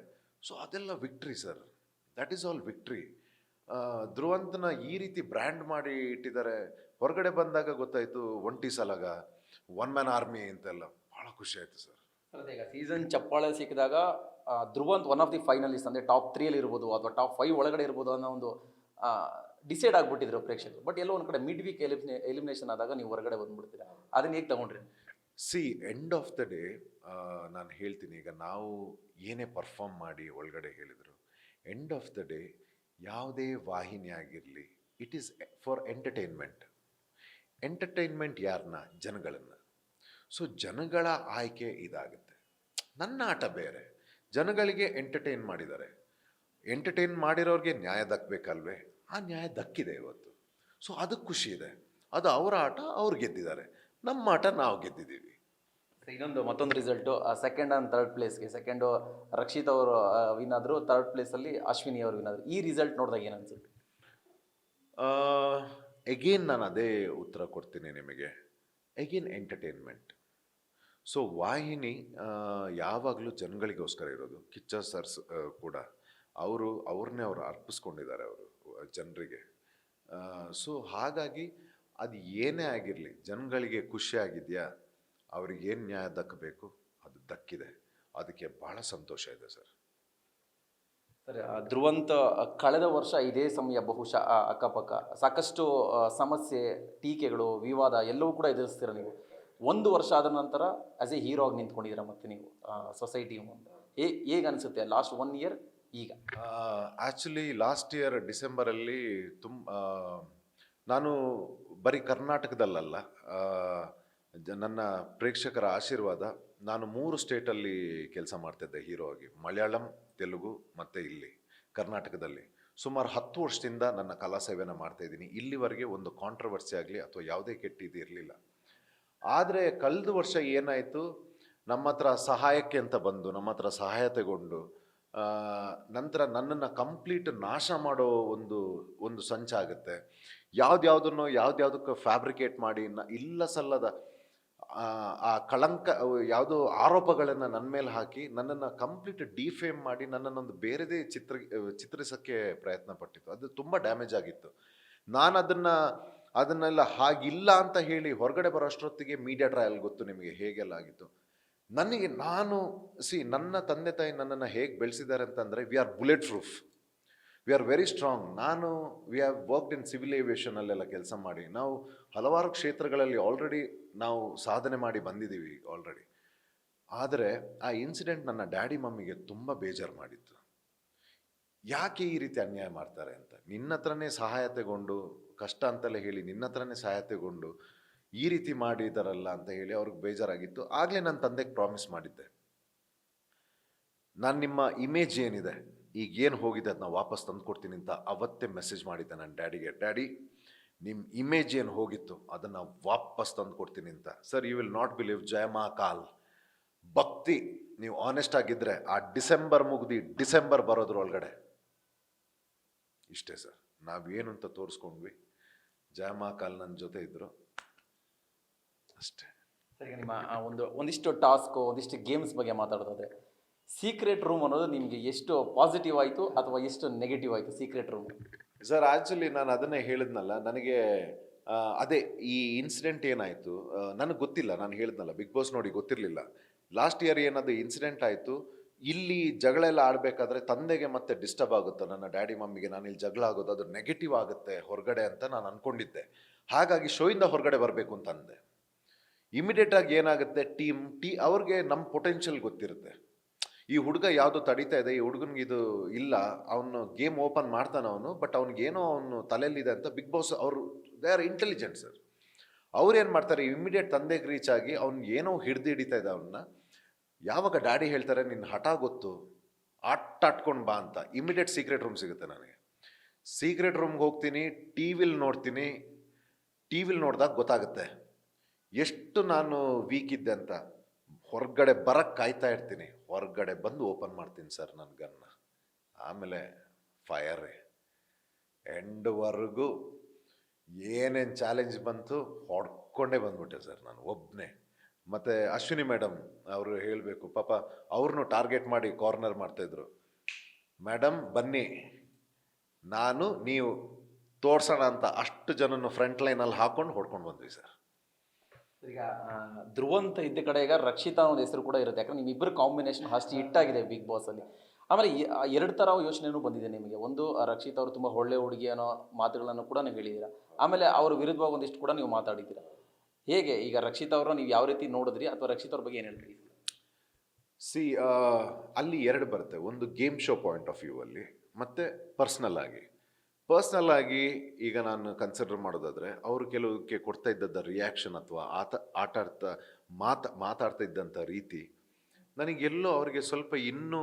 ಸೊ ಅದೆಲ್ಲ victory sir, that is all victory. ಧ್ರುವಂತನ ಈ ರೀತಿ ಬ್ರ್ಯಾಂಡ್ ಮಾಡಿ ಇಟ್ಟಿದ್ದಾರೆ. ಹೊರಗಡೆ ಬಂದಾಗ ಗೊತ್ತಾಯಿತು ಒಂಟಿ ಸಲಗ, ಒನ್ ಮ್ಯಾನ್ ಆರ್ಮಿ ಅಂತೆಲ್ಲ. ಭಾಳ ಖುಷಿ ಆಯಿತು ಸರ್. ಈಗ ಸೀಸನ್ ಚಪ್ಪಾಳೆ ಸಿಕ್ಕಿದಾಗ Dhruvanth one of the finalist, ಅಂದರೆ ಟಾಪ್ 3 ಇರ್ಬೋದು ಅಥವಾ ಟಾಪ್ 5 ಒಳಗಡೆ ಇರ್ಬೋದು ಅನ್ನೋ ಒಂದು ಡಿಸೈಡ್ ಆಗ್ಬಿಟ್ಟಿದ್ರು ಪ್ರೇಕ್ಷಕರು. ಬಟ್ ಎಲ್ಲೋ ಒಂದು ಕಡೆ ಮಿಡ್ ವೀಕ್ ಎಲಿಮಿನೇಷನ್ ಆದಾಗ ನೀವು ಹೊರಗಡೆ ಬಂದ್ಬಿಡ್ತೀರಾ, ಅದನ್ನ ಹೇಗೆ ತಗೊಂಡ್ರಿ? C end of the day ನಾನು ಹೇಳ್ತೀನಿ, ಈಗ ನಾವು ಏನೇ ಪರ್ಫಾರ್ಮ್ ಮಾಡಿ ಒಳಗಡೆ ಹೇಳಿದರು, ಎಂಡ್ ಆಫ್ ದ ಡೇ ಯಾವುದೇ ವಾಹಿನಿ ಆಗಿರಲಿ, ಇಟ್ ಈಸ್ ಫಾರ್ ಎಂಟರ್ಟೈನ್ಮೆಂಟ್ ಯಾರನ್ನ? ಜನಗಳನ್ನು. ಸೊ ಜನಗಳ ಆಯ್ಕೆ ಇದಾಗುತ್ತೆ. ನನ್ನ ಆಟ ಬೇರೆ, ಜನಗಳಿಗೆ ಎಂಟರ್ಟೈನ್ ಮಾಡಿದ್ದಾರೆ, ಎಂಟರ್ಟೈನ್ ಮಾಡಿರೋರಿಗೆ ನ್ಯಾಯ ದಕ್ಕಬೇಕಲ್ವೇ? ಆ ನ್ಯಾಯ ದಕ್ಕಿದೆ ಇವತ್ತು. ಸೊ ಅದಕ್ಕೆ ಖುಷಿ ಇದೆ. ಅದು ಅವರ ಆಟ, ಅವ್ರು ಗೆದ್ದಿದ್ದಾರೆ. ನಮ್ಮ ಆಟ ನಾವು ಗೆದ್ದಿದ್ದೀವಿ. ಮತ್ತೊಂದು ರಿಸಲ್ಟು, ಸೆಕೆಂಡ್ ಆ್ಯಂಡ್ ಥರ್ಡ್ ಪ್ಲೇಸ್ಗೆ, ಸೆಕೆಂಡು ರಕ್ಷಿತ್ ಅವರು ವಿನ್ ಆದರು, ಥರ್ಡ್ ಪ್ಲೇಸಲ್ಲಿ ಅಶ್ವಿನಿ ಅವರು ವಿನ್ ಆದರು. ಈ ರಿಸಲ್ಟ್ ನೋಡಿದಾಗ ಏನು ಅನ್ಸುತ್ತೆ? ಎಗೇನ್ ನಾನು ಅದೇ ಉತ್ತರ ಕೊಡ್ತೀನಿ ನಿಮಗೆ. Again entertainment. ಸೊ ವಾಹಿನಿ ಯಾವಾಗಲೂ ಜನಗಳಿಗೋಸ್ಕರ ಇರೋದು. ಕಿಚ್ಚ ಸರ್ಸ್ ಕೂಡ ಅವ್ರನ್ನೇ ಅವರು ಅರ್ಪಿಸ್ಕೊಂಡಿದ್ದಾರೆ ಅವರು ಜನರಿಗೆ. ಸೊ ಹಾಗಾಗಿ ಅದು ಏನೇ ಆಗಿರಲಿ, ಜನಗಳಿಗೆ ಖುಷಿ ಆಗಿದೆಯಾ, ಅವ್ರಿಗೆ ಏನು ನ್ಯಾಯ ದಕ್ಕಬೇಕು ಅದು ದಕ್ಕಿದೆ. ಅದಕ್ಕೆ ಭಾಳ ಸಂತೋಷ ಇದೆ ಸರ್. ಸರಿ, ಧ್ರುವಂತ ಕಳೆದ ವರ್ಷ ಇದೇ ಸಮಯ ಬಹುಶಃ ಅಕ್ಕಪಕ್ಕ ಸಾಕಷ್ಟು ಸಮಸ್ಯೆ, ಟೀಕೆಗಳು, ವಿವಾದ ಎಲ್ಲವೂ ಕೂಡ ಎದುರಿಸ್ತೀರ ನೀವು. ಒಂದು ವರ್ಷ ಆದ ನಂತರ ಆಸ್ ಎ ಹೀರೋ ಆಗಿ ನಿಂತ್ಕೊಂಡಿದ್ದೀರ ಮತ್ತೆ ನೀವು ಸೊಸೈಟಿ ಮುಂದೆ. ಹೇಗೆ ಅನಿಸುತ್ತೆ ಲಾಸ್ಟ್ 1 ಇಯರ್ ಈಗ? ಆ್ಯಕ್ಚುಲಿ ಲಾಸ್ಟ್ ಇಯರ್ ಡಿಸೆಂಬರಲ್ಲಿ ನಾನು ಬರೀ ಕರ್ನಾಟಕದಲ್ಲಲ್ಲ, ನನ್ನ ಪ್ರೇಕ್ಷಕರ ಆಶೀರ್ವಾದ, ನಾನು 3 ಸ್ಟೇಟಲ್ಲಿ ಕೆಲಸ ಮಾಡ್ತಿದ್ದೆ ಹೀರೋ ಆಗಿ. ಮಲಯಾಳಂ, ತೆಲುಗು ಮತ್ತು ಇಲ್ಲಿ ಕರ್ನಾಟಕದಲ್ಲಿ ಸುಮಾರು 10 ವರ್ಷದಿಂದ ನನ್ನ ಕಲಾ ಸೇವೆನ ಮಾಡ್ತಾಯಿದ್ದೀನಿ. ಇಲ್ಲಿವರೆಗೆ ಒಂದು ಕಾಂಟ್ರವರ್ಸಿ ಆಗಲಿ ಅಥವಾ ಯಾವುದೇ ಕೆಟ್ಟಿದ್ದು ಇರಲಿಲ್ಲ. ಆದರೆ ಕಳೆದ ವರ್ಷ ಏನಾಯಿತು, ನಮ್ಮ ಹತ್ರ ಸಹಾಯಕ್ಕೆ ಅಂತ ಬಂದು ನಮ್ಮ ಹತ್ರ ಸಹಾಯ ತಗೊಂಡು ನಂತರ ನನ್ನನ್ನು ಕಂಪ್ಲೀಟ್ ನಾಶ ಮಾಡೋ ಒಂದು ಸಂಚಾಗುತ್ತೆ. ಯಾವುದ್ಯಾವುದಕ್ಕೆ ಫ್ಯಾಬ್ರಿಕೇಟ್ ಮಾಡಿ ಇಲ್ಲ ಸಲ್ಲದ ಆ ಕಳಂಕ ಯಾವುದೋ ಆರೋಪಗಳನ್ನು ನನ್ನ ಮೇಲೆ ಹಾಕಿ ನನ್ನನ್ನು ಕಂಪ್ಲೀಟ್ ಡಿಫೇಮ್ ಮಾಡಿ ನನ್ನನ್ನೊಂದು ಬೇರೆದೇ ಚಿತ್ರಿಸೋಕ್ಕೆ ಪ್ರಯತ್ನ ಪಟ್ಟಿತ್ತು. ಅದು ತುಂಬ ಡ್ಯಾಮೇಜ್ ಆಗಿತ್ತು. ನಾನು ಅದನ್ನೆಲ್ಲ ಹಾಗಿಲ್ಲ ಅಂತ ಹೇಳಿ ಹೊರಗಡೆ ಬರೋಷ್ಟೊತ್ತಿಗೆ ಮೀಡಿಯಾ ಟ್ರಯಲ್ ಗೊತ್ತು ನಿಮಗೆ ಹೇಗೆಲ್ಲ ಆಗಿತ್ತು. ನನ್ನ ತಂದೆ ತಾಯಿ ನನ್ನನ್ನು ಹೇಗೆ ಬೆಳೆಸಿದ್ದಾರೆ ಅಂತಂದರೆ, we are bullet proof, we are very strong. We have worked in civil ಏವಿಯೇಷನಲ್ಲೆಲ್ಲ ಕೆಲಸ ಮಾಡಿ ನಾವು ಹಲವಾರು ಕ್ಷೇತ್ರಗಳಲ್ಲಿ ಆಲ್ರೆಡಿ ನಾವು ಸಾಧನೆ ಮಾಡಿ ಬಂದಿದ್ದೀವಿ ಆಲ್ರೆಡಿ. ಆದರೆ ಆ ಇನ್ಸಿಡೆಂಟ್ ನನ್ನ ಡ್ಯಾಡಿ ಮಮ್ಮಿಗೆ ತುಂಬ ಬೇಜಾರು ಮಾಡಿತ್ತು. ಯಾಕೆ ಈ ರೀತಿ ಅನ್ಯಾಯ ಮಾಡ್ತಾರೆ ಅಂತ, ನಿನ್ನ ಹತ್ರನೇ ಸಹಾಯ ತಗೊಂಡು, ಕಷ್ಟ ಅಂತೆಲ್ಲ ಹೇಳಿ ನಿನ್ನ ಹತ್ರನೇ ಸಹಾಯ ತಗೊಂಡು ಈ ರೀತಿ ಮಾಡಿದಾರಲ್ಲ ಅಂತ ಹೇಳಿ ಅವ್ರಿಗೆ ಬೇಜಾರಾಗಿತ್ತು. ಆಗಲೇ ನನ್ನ ತಂದೆಗೆ ಪ್ರಾಮಿಸ್ ಮಾಡಿದ್ದೆ, ನಾನು ನಿಮ್ಮ ಇಮೇಜ್ ಏನಿದೆ ಈಗ ಏನು ಹೋಗಿದೆ ಅದನ್ನ ವಾಪಸ್ ತಂದು ಕೊಡ್ತೀನಿ ಅಂತ ಅವತ್ತೇ ಮೆಸೇಜ್ ಮಾಡಿದ್ದೆ ನನ್ನ ಡ್ಯಾಡಿಗೆ. ಡ್ಯಾಡಿ, ನಿಮ್ಮ ಇಮೇಜ್ ಏನು ಹೋಗಿತ್ತು ಅದನ್ನು ವಾಪಸ್ ತಂದು ಕೊಡ್ತೀನಿ ಅಂತ. Sir, you will not believe, ಜಯಮಹಾಕಾಲ್ ಭಕ್ತಿ, ನೀವು ಆನೆಸ್ಟ್ ಆಗಿದ್ದರೆ ಆ ಡಿಸೆಂಬರ್ ಮುಗ್ದು ಡಿಸೆಂಬರ್ ಬರೋದ್ರೊಳಗಡೆ ಇಷ್ಟೇ ಸರ್, ನಾವೇನು ಅಂತ ತೋರಿಸ್ಕೊಂಡ್ವಿ. ಜಯಮಹಾಕಾಲ್ ನನ್ನ ಜೊತೆ ಇದ್ದರು ಅಷ್ಟೇ. ಸರಿ, ನಿಮ್ಮ ಒಂದಿಷ್ಟು ಟಾಸ್ಕು, ಒಂದಿಷ್ಟು ಗೇಮ್ಸ್ ಬಗ್ಗೆ ಮಾತಾಡೋದಾದ್ರೆ, ಸೀಕ್ರೆಟ್ ರೂಮ್ ಅನ್ನೋದು ನಿಮಗೆ ಎಷ್ಟು ಪಾಸಿಟಿವ್ ಆಯಿತು ಅಥವಾ ಎಷ್ಟು ನೆಗೆಟಿವ್ ಆಯಿತು ಸೀಕ್ರೆಟ್ ರೂಮ್? ಸರ್, ಆ್ಯಕ್ಚುಲಿ ನಾನು ಅದನ್ನೇ ಹೇಳಿದ್ನಲ್ಲ, ನನಗೆ ಅದೇ ಈ ಇನ್ಸಿಡೆಂಟ್ ಏನಾಯಿತು ನನಗೆ ಗೊತ್ತಿಲ್ಲ. ನಾನು ಹೇಳಿದ್ನಲ್ಲ, ಬಿಗ್ ಬಾಸ್ ನೋಡಿ ಗೊತ್ತಿರಲಿಲ್ಲ. ಲಾಸ್ಟ್ ಇಯರ್ ಏನದು ಇನ್ಸಿಡೆಂಟ್ ಆಯಿತು, ಇಲ್ಲಿ ಜಗಳ ಎಲ್ಲ ಆಡಬೇಕಾದ್ರೆ ತಂದೆಗೆ ಮತ್ತೆ ಡಿಸ್ಟರ್ಬ್ ಆಗುತ್ತೆ, ನನ್ನ ಡ್ಯಾಡಿ ಮಮ್ಮಿಗೆ ನಾನು ಇಲ್ಲಿ ಜಗಳ ಆಗೋದು ಅದು ನೆಗೆಟಿವ್ ಆಗುತ್ತೆ ಹೊರಗಡೆ ಅಂತ ನಾನು ಅಂದ್ಕೊಂಡಿದ್ದೆ. ಹಾಗಾಗಿ ಶೋಯಿಂದ ಹೊರಗಡೆ ಬರಬೇಕು ಅಂತ ಅಂದೆ. ಇಮಿಡಿಯೇಟಾಗಿ ಏನಾಗುತ್ತೆ, ಅವ್ರಿಗೆ ನಮ್ಮ ಪೊಟೆನ್ಷಿಯಲ್ ಗೊತ್ತಿರುತ್ತೆ. ಈ ಹುಡುಗ ಯಾವುದು ತಡೀತಾ ಇದೆ, ಈ ಹುಡುಗನಿಗೆ ಇದು ಇಲ್ಲ, ಅವನು ಗೇಮ್ ಓಪನ್ ಮಾಡ್ತಾನೆ ಅವನು, ಬಟ್ ಅವ್ನಿಗೇನೋ ಅವನು ತಲೆಯಲ್ಲಿದೆ ಅಂತ ಬಿಗ್ ಬಾಸ್ ಅವರು ದೇ ಆರ್ ಇಂಟೆಲಿಜೆಂಟ್ ಸರ್. ಅವ್ರೇನು ಮಾಡ್ತಾರೆ, ಇಮಿಡಿಯೇಟ್ ತಂದೆಗೆ ರೀಚ್ ಆಗಿ ಅವ್ನಿಗೆ ಏನೋ ಹಿಡಿತಾ ಇದೆ ಅವನ್ನ. ಯಾವಾಗ ಡ್ಯಾಡಿ ಹೇಳ್ತಾರೆ ನಿನ್ನ ಹಠ ಗೊತ್ತು, ಆಟಾಟ್ಕೊಂಡು ಬಾ ಅಂತ, ಇಮಿಡಿಯೇಟ್ ಸೀಕ್ರೆಟ್ ರೂಮ್ ಸಿಗುತ್ತೆ ನನಗೆ. ಸೀಕ್ರೆಟ್ ರೂಮ್ಗೆ ಹೋಗ್ತೀನಿ, ಟಿ ವಿಲಿ ನೋಡ್ತೀನಿ. ಟಿ ವಿಲಿ ನೋಡಿದಾಗ ಗೊತ್ತಾಗುತ್ತೆ ಎಷ್ಟು ನಾನು ವೀಕ್ ಇದ್ದೆ ಅಂತ. ಹೊರಗಡೆ ಬರಕ್ಕೆ ಕಾಯ್ತಾ ಇರ್ತೀನಿ, ಹೊರಗಡೆ ಬಂದು ಓಪನ್ ಮಾಡ್ತೀನಿ ಸರ್ ನನ್ನ ಗನ್ನ. ಆಮೇಲೆ ಫೈರೇ ಎಂಡ್ವರೆಗೂ ಏನೇನು ಚಾಲೆಂಜ್ ಬಂತು ಹೊಡ್ಕೊಂಡೇ ಬಂದ್ಬಿಟ್ಟೆ ಸರ್ ನಾನು ಒಬ್ಬನೇ. ಮತ್ತು ಅಶ್ವಿನಿ ಮೇಡಮ್ ಅವರು ಹೇಳಬೇಕು, ಪಾಪ ಅವ್ರನ್ನೂ ಟಾರ್ಗೆಟ್ ಮಾಡಿ ಕಾರ್ನರ್ ಮಾಡ್ತಾಯಿದ್ರು. ಮೇಡಮ್ ಬನ್ನಿ, ನೀವು ತೋರ್ಸೋಣ ಅಂತ ಅಷ್ಟು ಜನನು ಫ್ರಂಟ್ ಲೈನಲ್ಲಿ ಹಾಕೊಂಡು ಹೊಡ್ಕೊಂಡು ಬಂದ್ವಿ ಸರ್. ಈಗ ಧ್ರುವಂತ ಇದ್ದ ಕಡೆ ಈಗ ರಕ್ಷಿತಾ ಅನ್ನೋದು ಹೆಸರು ಕೂಡ ಇರುತ್ತೆ, ಯಾಕಂದ್ರೆ ನಿಮ್ಮಿಬ್ಬರು ಕಾಂಬಿನೇಷನ್ ಅಷ್ಟು ಹಿಟ್ಟಾಗಿದೆ ಬಿಗ್ ಬಾಸಲ್ಲಿ. ಆಮೇಲೆ ಎರಡು ಥರ ಯೋಚನೆನೂ ಬಂದಿದೆ ನಿಮಗೆ. ಒಂದು ರಕ್ಷಿತ್ ಅವರು ತುಂಬ ಒಳ್ಳೆ ಹುಡುಗಿ ಅನ್ನೋ ಮಾತುಗಳನ್ನು ಕೂಡ ನೀವು ಹೇಳಿದ್ದೀರಾ. ಆಮೇಲೆ ಅವ್ರ ವಿರುದ್ಧವಾಗಿ ಒಂದಿಷ್ಟು ಕೂಡ ನೀವು ಮಾತಾಡಿದ್ದೀರಾ. ಹೇಗೆ ಈಗ ರಕ್ಷಿತ್ ಅವ್ರನ್ನ ನೀವು ಯಾವ ರೀತಿ ನೋಡಿದ್ರಿ ಅಥವಾ ರಕ್ಷಿತ್ ಅವ್ರ ಬಗ್ಗೆ ಏನು ಹೇಳ್ತೀರಿ? ಸಿ ಅಲ್ಲಿ ಎರಡು ಬರುತ್ತೆ. ಒಂದು game show point of view ಅಲ್ಲಿ, ಮತ್ತೆ ಪರ್ಸ್ನಲ್ ಆಗಿ. ಪರ್ಸ್ನಲ್ ಆಗಿ ಈಗ ನಾನು ಕನ್ಸಿಡರ್ ಮಾಡೋದಾದ್ರೆ ಅವರು ಕೆಲವಕ್ಕೆ ಕೊಡ್ತಾ ಇದ್ದದ್ದ ರಿಯಾಕ್ಷನ್ ಅಥವಾ ಮಾತಾಡ್ತಾ ಇದ್ದಂಥ ರೀತಿ ನನಗೆಲ್ಲೋ ಅವರಿಗೆ ಸ್ವಲ್ಪ ಇನ್ನೂ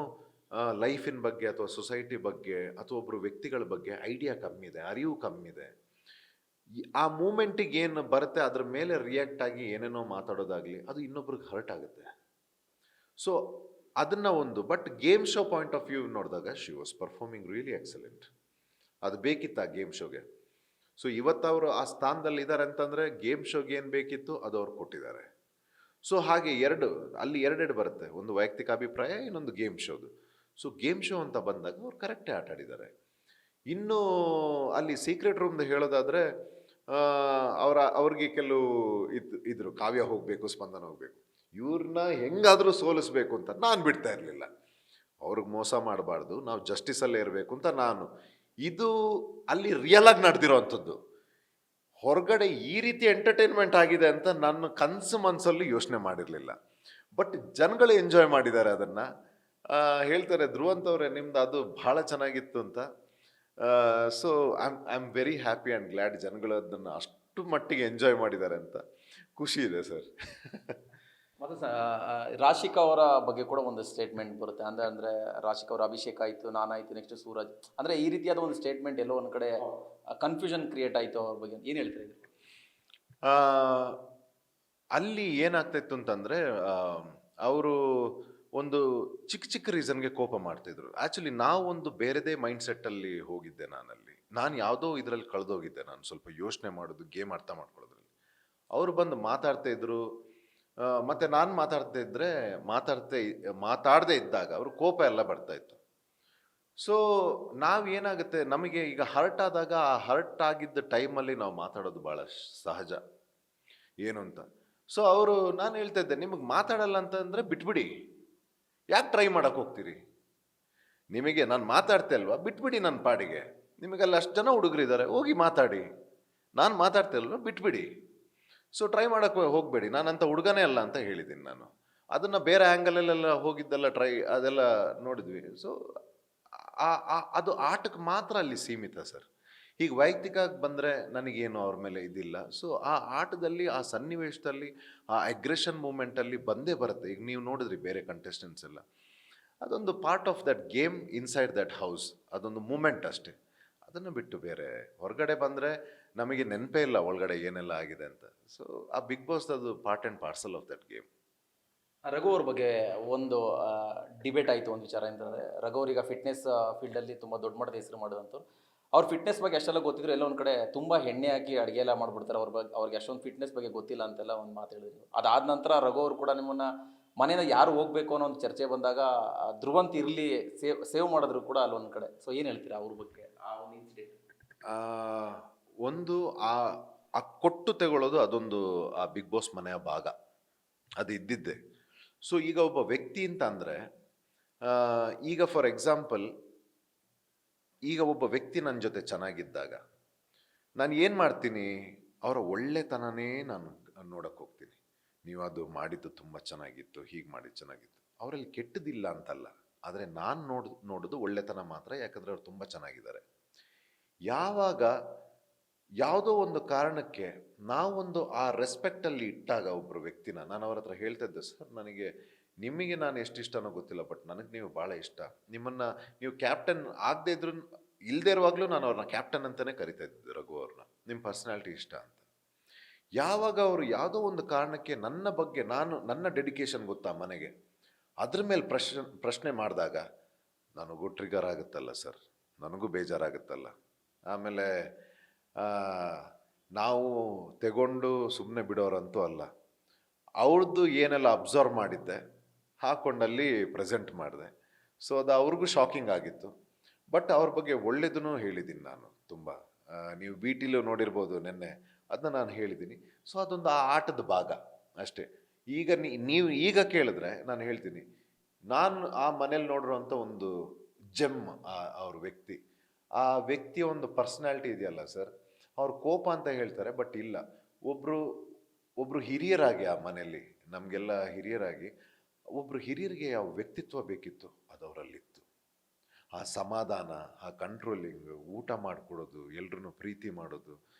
ಲೈಫಿನ ಬಗ್ಗೆ ಅಥವಾ ಸೊಸೈಟಿ ಬಗ್ಗೆ ಅಥವಾ ಒಬ್ಬರು ವ್ಯಕ್ತಿಗಳ ಬಗ್ಗೆ ಐಡಿಯಾ ಕಮ್ಮಿ ಇದೆ, ಅರಿವು ಕಮ್ಮಿ ಇದೆ. ಆ ಮೂಮೆಂಟಿಗೆ ಏನು ಬರುತ್ತೆ ಅದ್ರ ಮೇಲೆ ರಿಯಾಕ್ಟ್ ಆಗಿ ಏನೇನೋ ಮಾತಾಡೋದಾಗ್ಲಿ ಅದು ಇನ್ನೊಬ್ರಿಗೆ ಹರ್ಟ್ ಆಗುತ್ತೆ. ಸೊ ಅದನ್ನ ಒಂದು, but game show point of view ನೋಡಿದಾಗ she was performing really excellent. ಅದು ಬೇಕಿತ್ತು ಆ ಗೇಮ್ ಶೋಗೆ. ಸೊ ಇವತ್ತವರು ಆ ಸ್ಥಾನದಲ್ಲಿ ಇದ್ದಾರೆ ಅಂತಂದರೆ ಗೇಮ್ ಶೋಗೆ ಏನು ಬೇಕಿತ್ತು ಅದು ಅವ್ರು ಕೊಟ್ಟಿದ್ದಾರೆ. ಸೊ ಹಾಗೆ ಅಲ್ಲಿ ಎರಡೆರಡು ಬರುತ್ತೆ, ಒಂದು ವೈಯಕ್ತಿಕ ಅಭಿಪ್ರಾಯ, ಇನ್ನೊಂದು ಗೇಮ್ ಶೋದು. ಸೊ ಗೇಮ್ ಶೋ ಅಂತ ಬಂದಾಗ ಅವ್ರು ಕರೆಕ್ಟೇ ಆಟ ಆಡಿದ್ದಾರೆ. ಇನ್ನು ಅಲ್ಲಿ ಸೀಕ್ರೆಟ್ ರೂಮ್ದು ಹೇಳೋದಾದರೆ ಅವ್ರಿಗೆ ಕೆಲವು ಇದ್ರು, ಕಾವ್ಯ ಹೋಗಬೇಕು, ಸ್ಪಂದನ ಹೋಗಬೇಕು, ಇವ್ರನ್ನ ಹೆಂಗಾದರೂ ಸೋಲಿಸ್ಬೇಕು ಅಂತ ನಾನು ಬಿಡ್ತಾ ಇರಲಿಲ್ಲ. ಅವ್ರಿಗೆ ಮೋಸ ಮಾಡಬಾರ್ದು, ನಾವು ಜಸ್ಟಿಸಲ್ಲೇ ಇರಬೇಕು ಅಂತ ನಾನು. ಇದು ಅಲ್ಲಿ ರಿಯಲ್ ಆಗಿ ನಡೆದಿರೋ ಅಂಥದ್ದು. ಹೊರಗಡೆ ಈ ರೀತಿ ಎಂಟರ್ಟೈನ್ಮೆಂಟ್ ಆಗಿದೆ ಅಂತ ನನ್ನ ಕನಸು ಮನಸ್ಸಲ್ಲಿ ಯೋಚನೆ ಮಾಡಿರಲಿಲ್ಲ. ಬಟ್ ಜನಗಳು ಎಂಜಾಯ್ ಮಾಡಿದ್ದಾರೆ ಅದನ್ನು. ಹೇಳ್ತಾರೆ ಧ್ರುವಂತ್ ಅವರೇ ನಿಮ್ದು ಅದು ಭಾಳ ಚೆನ್ನಾಗಿತ್ತು ಅಂತ. So I am very happy and glad ಜನಗಳು ಅದನ್ನು ಅಷ್ಟು ಮಟ್ಟಿಗೆ ಎಂಜಾಯ್ ಮಾಡಿದ್ದಾರೆ ಅಂತ ಖುಷಿ ಇದೆ ಸರ್. ಮತ್ತು ರಾಶಿಕಾ ಅವರ ಬಗ್ಗೆ ಕೂಡ ಒಂದು ಸ್ಟೇಟ್ಮೆಂಟ್ ಬರುತ್ತೆ. ಅಂದರೆ ರಾಶಿಕಾ ಅವರ ಅಭಿಷೇಕ್ ಆಯಿತು, ನಾನಾಯಿತು, ನೆಕ್ಸ್ಟ್ ಸೂರಜ್. ಅಂದರೆ ಈ ರೀತಿಯಾದ ಒಂದು ಸ್ಟೇಟ್ಮೆಂಟ್ ಎಲ್ಲೋ ಒಂದು ಕಡೆ ಕನ್ಫ್ಯೂಷನ್ ಕ್ರಿಯೇಟ್ ಆಯಿತು ಅವ್ರ ಬಗ್ಗೆ. ಏನು ಹೇಳ್ತೀರಿ? ಅಲ್ಲಿ ಏನಾಗ್ತಾಯಿತ್ತು ಅಂತಂದರೆ ಅವರು ಒಂದು ಚಿಕ್ಕ ಚಿಕ್ಕ ರೀಸನ್ಗೆ ಕೋಪ ಮಾಡ್ತಿದ್ರು. ಆ್ಯಕ್ಚುಲಿ ನಾವು ಒಂದು ಬೇರೆದೇ ಮೈಂಡ್ ಸೆಟ್ಟಲ್ಲಿ ಹೋಗಿದ್ದೆ ನಾನು ಯಾವುದೋ ಇದರಲ್ಲಿ ಕಳೆದೋಗಿದ್ದೆ. ನಾನು ಸ್ವಲ್ಪ ಯೋಚನೆ ಮಾಡೋದು, ಗೇಮ್ ಅರ್ಥ ಮಾಡ್ಕೊಳ್ಳೋದ್ರಲ್ಲಿ. ಅವರು ಬಂದು ಮಾತಾಡ್ತಾ ಇದ್ರು, ಮತ್ತು ನಾನು ಮಾತಾಡದೇ ಇದ್ದಾಗ ಅವರು ಕೋಪ ಎಲ್ಲ ಬರ್ತಾ ಇತ್ತು. ಸೊ ನಾವೇನಾಗುತ್ತೆ, ನಮಗೆ ಈಗ ಹರ್ಟ್ ಆದಾಗ ಆ ಹರ್ಟ್ ಆಗಿದ್ದ ಟೈಮಲ್ಲಿ ನಾವು ಮಾತಾಡೋದು ಭಾಳ ಸಹಜ ಏನು ಅಂತ. ಸೊ ನಾನು ಹೇಳ್ತಾ ಇದ್ದೆ, ನಿಮಗೆ ಮಾತಾಡಲ್ಲ ಅಂತಂದರೆ ಬಿಟ್ಬಿಡಿ, ಯಾಕೆ ಟ್ರೈ ಮಾಡೋಕ್ಕೆ ಹೋಗ್ತೀರಿ? ನಿಮಗೆ ನಾನು ಮಾತಾಡ್ತಾ ಇಲ್ವಾ, ಬಿಟ್ಬಿಡಿ ನನ್ನ ಪಾಡಿಗೆ. ನಿಮಗೆಲ್ಲ ಅಷ್ಟು ಜನ ಹುಡುಗರಿದ್ದಾರೆ, ಹೋಗಿ ಮಾತಾಡಿ. ನಾನು ಮಾತಾಡ್ತಾ ಇಲ್ವ, ಬಿಟ್ಬಿಡಿ. ಸೊ ಟ್ರೈ ಮಾಡೋಕ್ಕೆ ಹೋಗಬೇಡಿ, ನಾನಂತ ಹುಡುಗನೇ ಅಲ್ಲ ಅಂತ ಹೇಳಿದ್ದೀನಿ ನಾನು. ಅದನ್ನು ಬೇರೆ ಆ್ಯಂಗಲಲ್ಲೆಲ್ಲ ಹೋಗಿದ್ದೆಲ್ಲ ಅದೆಲ್ಲ ನೋಡಿದ್ವಿ. ಸೊ ಅದು ಆಟಕ್ಕೆ ಮಾತ್ರ ಅಲ್ಲಿ ಸೀಮಿತ ಸರ್. ಈಗ ವೈಯಕ್ತಿಕವಾಗಿ ಬಂದರೆ ನನಗೇನು ಅವ್ರ ಮೇಲೆ ಇದಿಲ್ಲ. ಸೊ ಆ ಆಟದಲ್ಲಿ, ಆ ಸನ್ನಿವೇಶದಲ್ಲಿ, ಆ ಅಗ್ರೆಷನ್ ಮೂಮೆಂಟಲ್ಲಿ ಬಂದೇ ಬರುತ್ತೆ. ಈಗ ನೀವು ನೋಡಿದ್ರಿ ಬೇರೆ ಕಂಟೆಸ್ಟೆಂಟ್ಸ್ ಎಲ್ಲ, ಅದೊಂದು part of that game inside that house, ಅದೊಂದು ಮೂಮೆಂಟ್ ಅಷ್ಟೇ. ಅದನ್ನು ಬಿಟ್ಟು ಬೇರೆ ಹೊರಗಡೆ ಬಂದರೆ ನಮಗೆ ನೆನಪೇ ಇಲ್ಲ ಒಳಗಡೆ ಏನೆಲ್ಲ ಆಗಿದೆ ಅಂತ. ಸೊ ಆ ಬಿಗ್ ಬಾಸ್ ಅದು part and parcel of that game. Raghu ಅವ್ರ ಬಗ್ಗೆ ಒಂದು ಡಿಬೇಟ್ ಆಯಿತು. ಒಂದು ವಿಚಾರ ಅಂತಂದರೆ, ರಘು ಅವ್ರೀಗ ಫಿಟ್ನೆಸ್ ಫೀಲ್ಡಲ್ಲಿ ತುಂಬ ದೊಡ್ಡ ಮಟ್ಟದ ಹೆಸರು ಮಾಡೋದಂಥವ್ರು. ಅವ್ರ ಫಿಟ್ನೆಸ್ ಬಗ್ಗೆ ಅಷ್ಟೆಲ್ಲ ಗೊತ್ತಿದ್ರು, ಎಲ್ಲ ಒಂದು ಕಡೆ ತುಂಬ ಎಣ್ಣೆ ಹಾಕಿ ಅಡುಗೆ ಎಲ್ಲ ಮಾಡಿಬಿಡ್ತಾರೆ. ಅವ್ರಿಗೆ ಅಷ್ಟೊಂದು ಫಿಟ್ನೆಸ್ ಬಗ್ಗೆ ಗೊತ್ತಿಲ್ಲ ಅಂತೆಲ್ಲ ಒಂದು ಮಾತು ಹೇಳಿದ್ರು. ಅದಾದ ನಂತರ ರಘು ಅವರು ಕೂಡ ನಿಮ್ಮನ್ನು ಮನೆಯಿಂದ ಯಾರು ಹೋಗಬೇಕು ಅನ್ನೋ ಒಂದು ಚರ್ಚೆ ಬಂದಾಗ ಧ್ರುವಂತ್ ಇರಲಿ ಸೇವ್ ಮಾಡಿದ್ರು ಕೂಡ ಅಲ್ಲೊಂದು ಕಡೆ. ಸೊ ಏನು ಹೇಳ್ತೀರಾ ಅವ್ರ ಬಗ್ಗೆ, ಆ ಒಂದು ಇನ್ಸಿಡೆಂಟ್? ಒಂದು ಆ ಕೊಟ್ಟು ತಗೊಳ್ಳೋದು ಅದೊಂದು ಆ ಬಿಗ್ ಬಾಸ್ ಮನೆಯ ಭಾಗ, ಅದು ಇದ್ದಿದ್ದೆ. ಸೊ ಈಗ ಒಬ್ಬ ವ್ಯಕ್ತಿ ಅಂತ ಅಂದರೆ, ಈಗ ಫಾರ್ ಎಕ್ಸಾಂಪಲ್, ಈಗ ಒಬ್ಬ ವ್ಯಕ್ತಿ ನನ್ನ ಜೊತೆ ಚೆನ್ನಾಗಿದ್ದಾಗ ನಾನು ಏನು ಮಾಡ್ತೀನಿ, ಅವರ ಒಳ್ಳೆತನನೇ ನಾನು ನೋಡಕ್ಕೆ ಹೋಗ್ತೀನಿ. ನೀವು ಅದು ಮಾಡಿದ್ದು ತುಂಬ ಚೆನ್ನಾಗಿತ್ತು, ಹೀಗೆ ಮಾಡಿದ್ದು ಚೆನ್ನಾಗಿತ್ತು. ಅವರಲ್ಲಿ ಕೆಟ್ಟದಿಲ್ಲ ಅಂತಲ್ಲ, ಆದರೆ ನಾನು ನೋಡೋದು ಒಳ್ಳೆತನ ಮಾತ್ರ. ಯಾಕಂದರೆ ಅವ್ರು ತುಂಬ ಚೆನ್ನಾಗಿದ್ದಾರೆ. ಯಾವಾಗ ಯಾವುದೋ ಒಂದು ಕಾರಣಕ್ಕೆ ನಾವೊಂದು ಆ ರೆಸ್ಪೆಕ್ಟಲ್ಲಿ ಇಟ್ಟಾಗ ಒಬ್ಬರು ವ್ಯಕ್ತಿನ, ನಾನು ಅವ್ರ ಹತ್ರ ಹೇಳ್ತಾ ಇದ್ದೆ, ಸರ್ ನಿಮಗೆ ನಾನು ಎಷ್ಟು ಇಷ್ಟನೋ ಗೊತ್ತಿಲ್ಲ, ಬಟ್ ನನಗೆ ನೀವು ಭಾಳ ಇಷ್ಟ. ನೀವು ಕ್ಯಾಪ್ಟನ್ ಆಗದೆ ಇದ್ರು, ಇಲ್ಲದೆ ಇರುವಾಗಲೂ ನಾನು ಅವ್ರನ್ನ ಕ್ಯಾಪ್ಟನ್ ಅಂತಲೇ ಕರಿತಾ ಇದ್ದೆ ರಘು ಅವ್ರನ್ನ. ನಿಮ್ಮ ಪರ್ಸ್ನಾಲಿಟಿ ಇಷ್ಟ ಅಂತ. ಯಾವಾಗ ಅವರು ಯಾವುದೋ ಒಂದು ಕಾರಣಕ್ಕೆ ನನ್ನ ಬಗ್ಗೆ, ನನ್ನ ಡೆಡಿಕೇಶನ್ ಗೊತ್ತಾ ಮನೆಗೆ, ಅದ್ರ ಮೇಲೆ ಪ್ರಶ್ನೆ ಮಾಡಿದಾಗ ನನಗೂ ಟ್ರಿಗರ್ ಆಗುತ್ತಲ್ಲ ಸರ್, ನನಗೂ ಬೇಜಾರಾಗುತ್ತಲ್ಲ. ಆಮೇಲೆ ನಾವು ತೆಗೊಂಡು ಸುಮ್ಮನೆ ಬಿಡೋರಂತೂ ಅಲ್ಲ. ಅವ್ರದ್ದು ಏನೆಲ್ಲ ಅಬ್ಸರ್ವ್ ಮಾಡಿದ್ದೆ ಹಾಕೊಂಡಲ್ಲಿ ಪ್ರೆಸೆಂಟ್ ಮಾಡಿದೆ. ಸೊ ಅದು ಅವ್ರಿಗೂ ಶಾಕಿಂಗ್ ಆಗಿತ್ತು. ಬಟ್ ಅವ್ರ ಬಗ್ಗೆ ಒಳ್ಳೇದೂ ಹೇಳಿದ್ದೀನಿ ನಾನು ತುಂಬ. ನೀವು BTಲೂ ನೋಡಿರ್ಬೋದು ನೆನ್ನೆ, ಅದನ್ನ ನಾನು ಹೇಳಿದ್ದೀನಿ. ಸೊ ಅದೊಂದು ಆ ಆಟದ ಭಾಗ ಅಷ್ಟೇ. ಈಗ ನೀವು ಈಗ ಕೇಳಿದ್ರೆ ನಾನು ಹೇಳ್ತೀನಿ, ನಾನು ಆ ಮನೇಲಿ ನೋಡಿರುವಂಥ ಒಂದು ಜೆಮ್ ಅವ್ರ ವ್ಯಕ್ತಿ, ಆ ವ್ಯಕ್ತಿಯ ಒಂದು ಪರ್ಸನಾಲಿಟಿ ಇದೆಯಲ್ಲ ಸರ್, ಅವ್ರು ಕೋಪ ಅಂತ ಹೇಳ್ತಾರೆ ಬಟ್ ಇಲ್ಲ, ಒಬ್ರು ಒಬ್ರು ಹಿರಿಯರಾಗಿ ಆ ಮನೆಯಲ್ಲಿ ನಮಗೆಲ್ಲ ಹಿರಿಯರಾಗಿ ಒಬ್ರು ಹಿರಿಯರಿಗೆ ಯಾವ ವ್ಯಕ್ತಿತ್ವ ಬೇಕಿತ್ತು ಅದು ಅವರಲ್ಲಿತ್ತು. ಆ ಸಮಾಧಾನ, ಆ ಕಂಟ್ರೋಲಿಂಗ್, ಊಟ ಮಾಡಿಕೊಡೋದು, ಎಲ್ರೂ ಪ್ರೀತಿ ಮಾಡೋದು,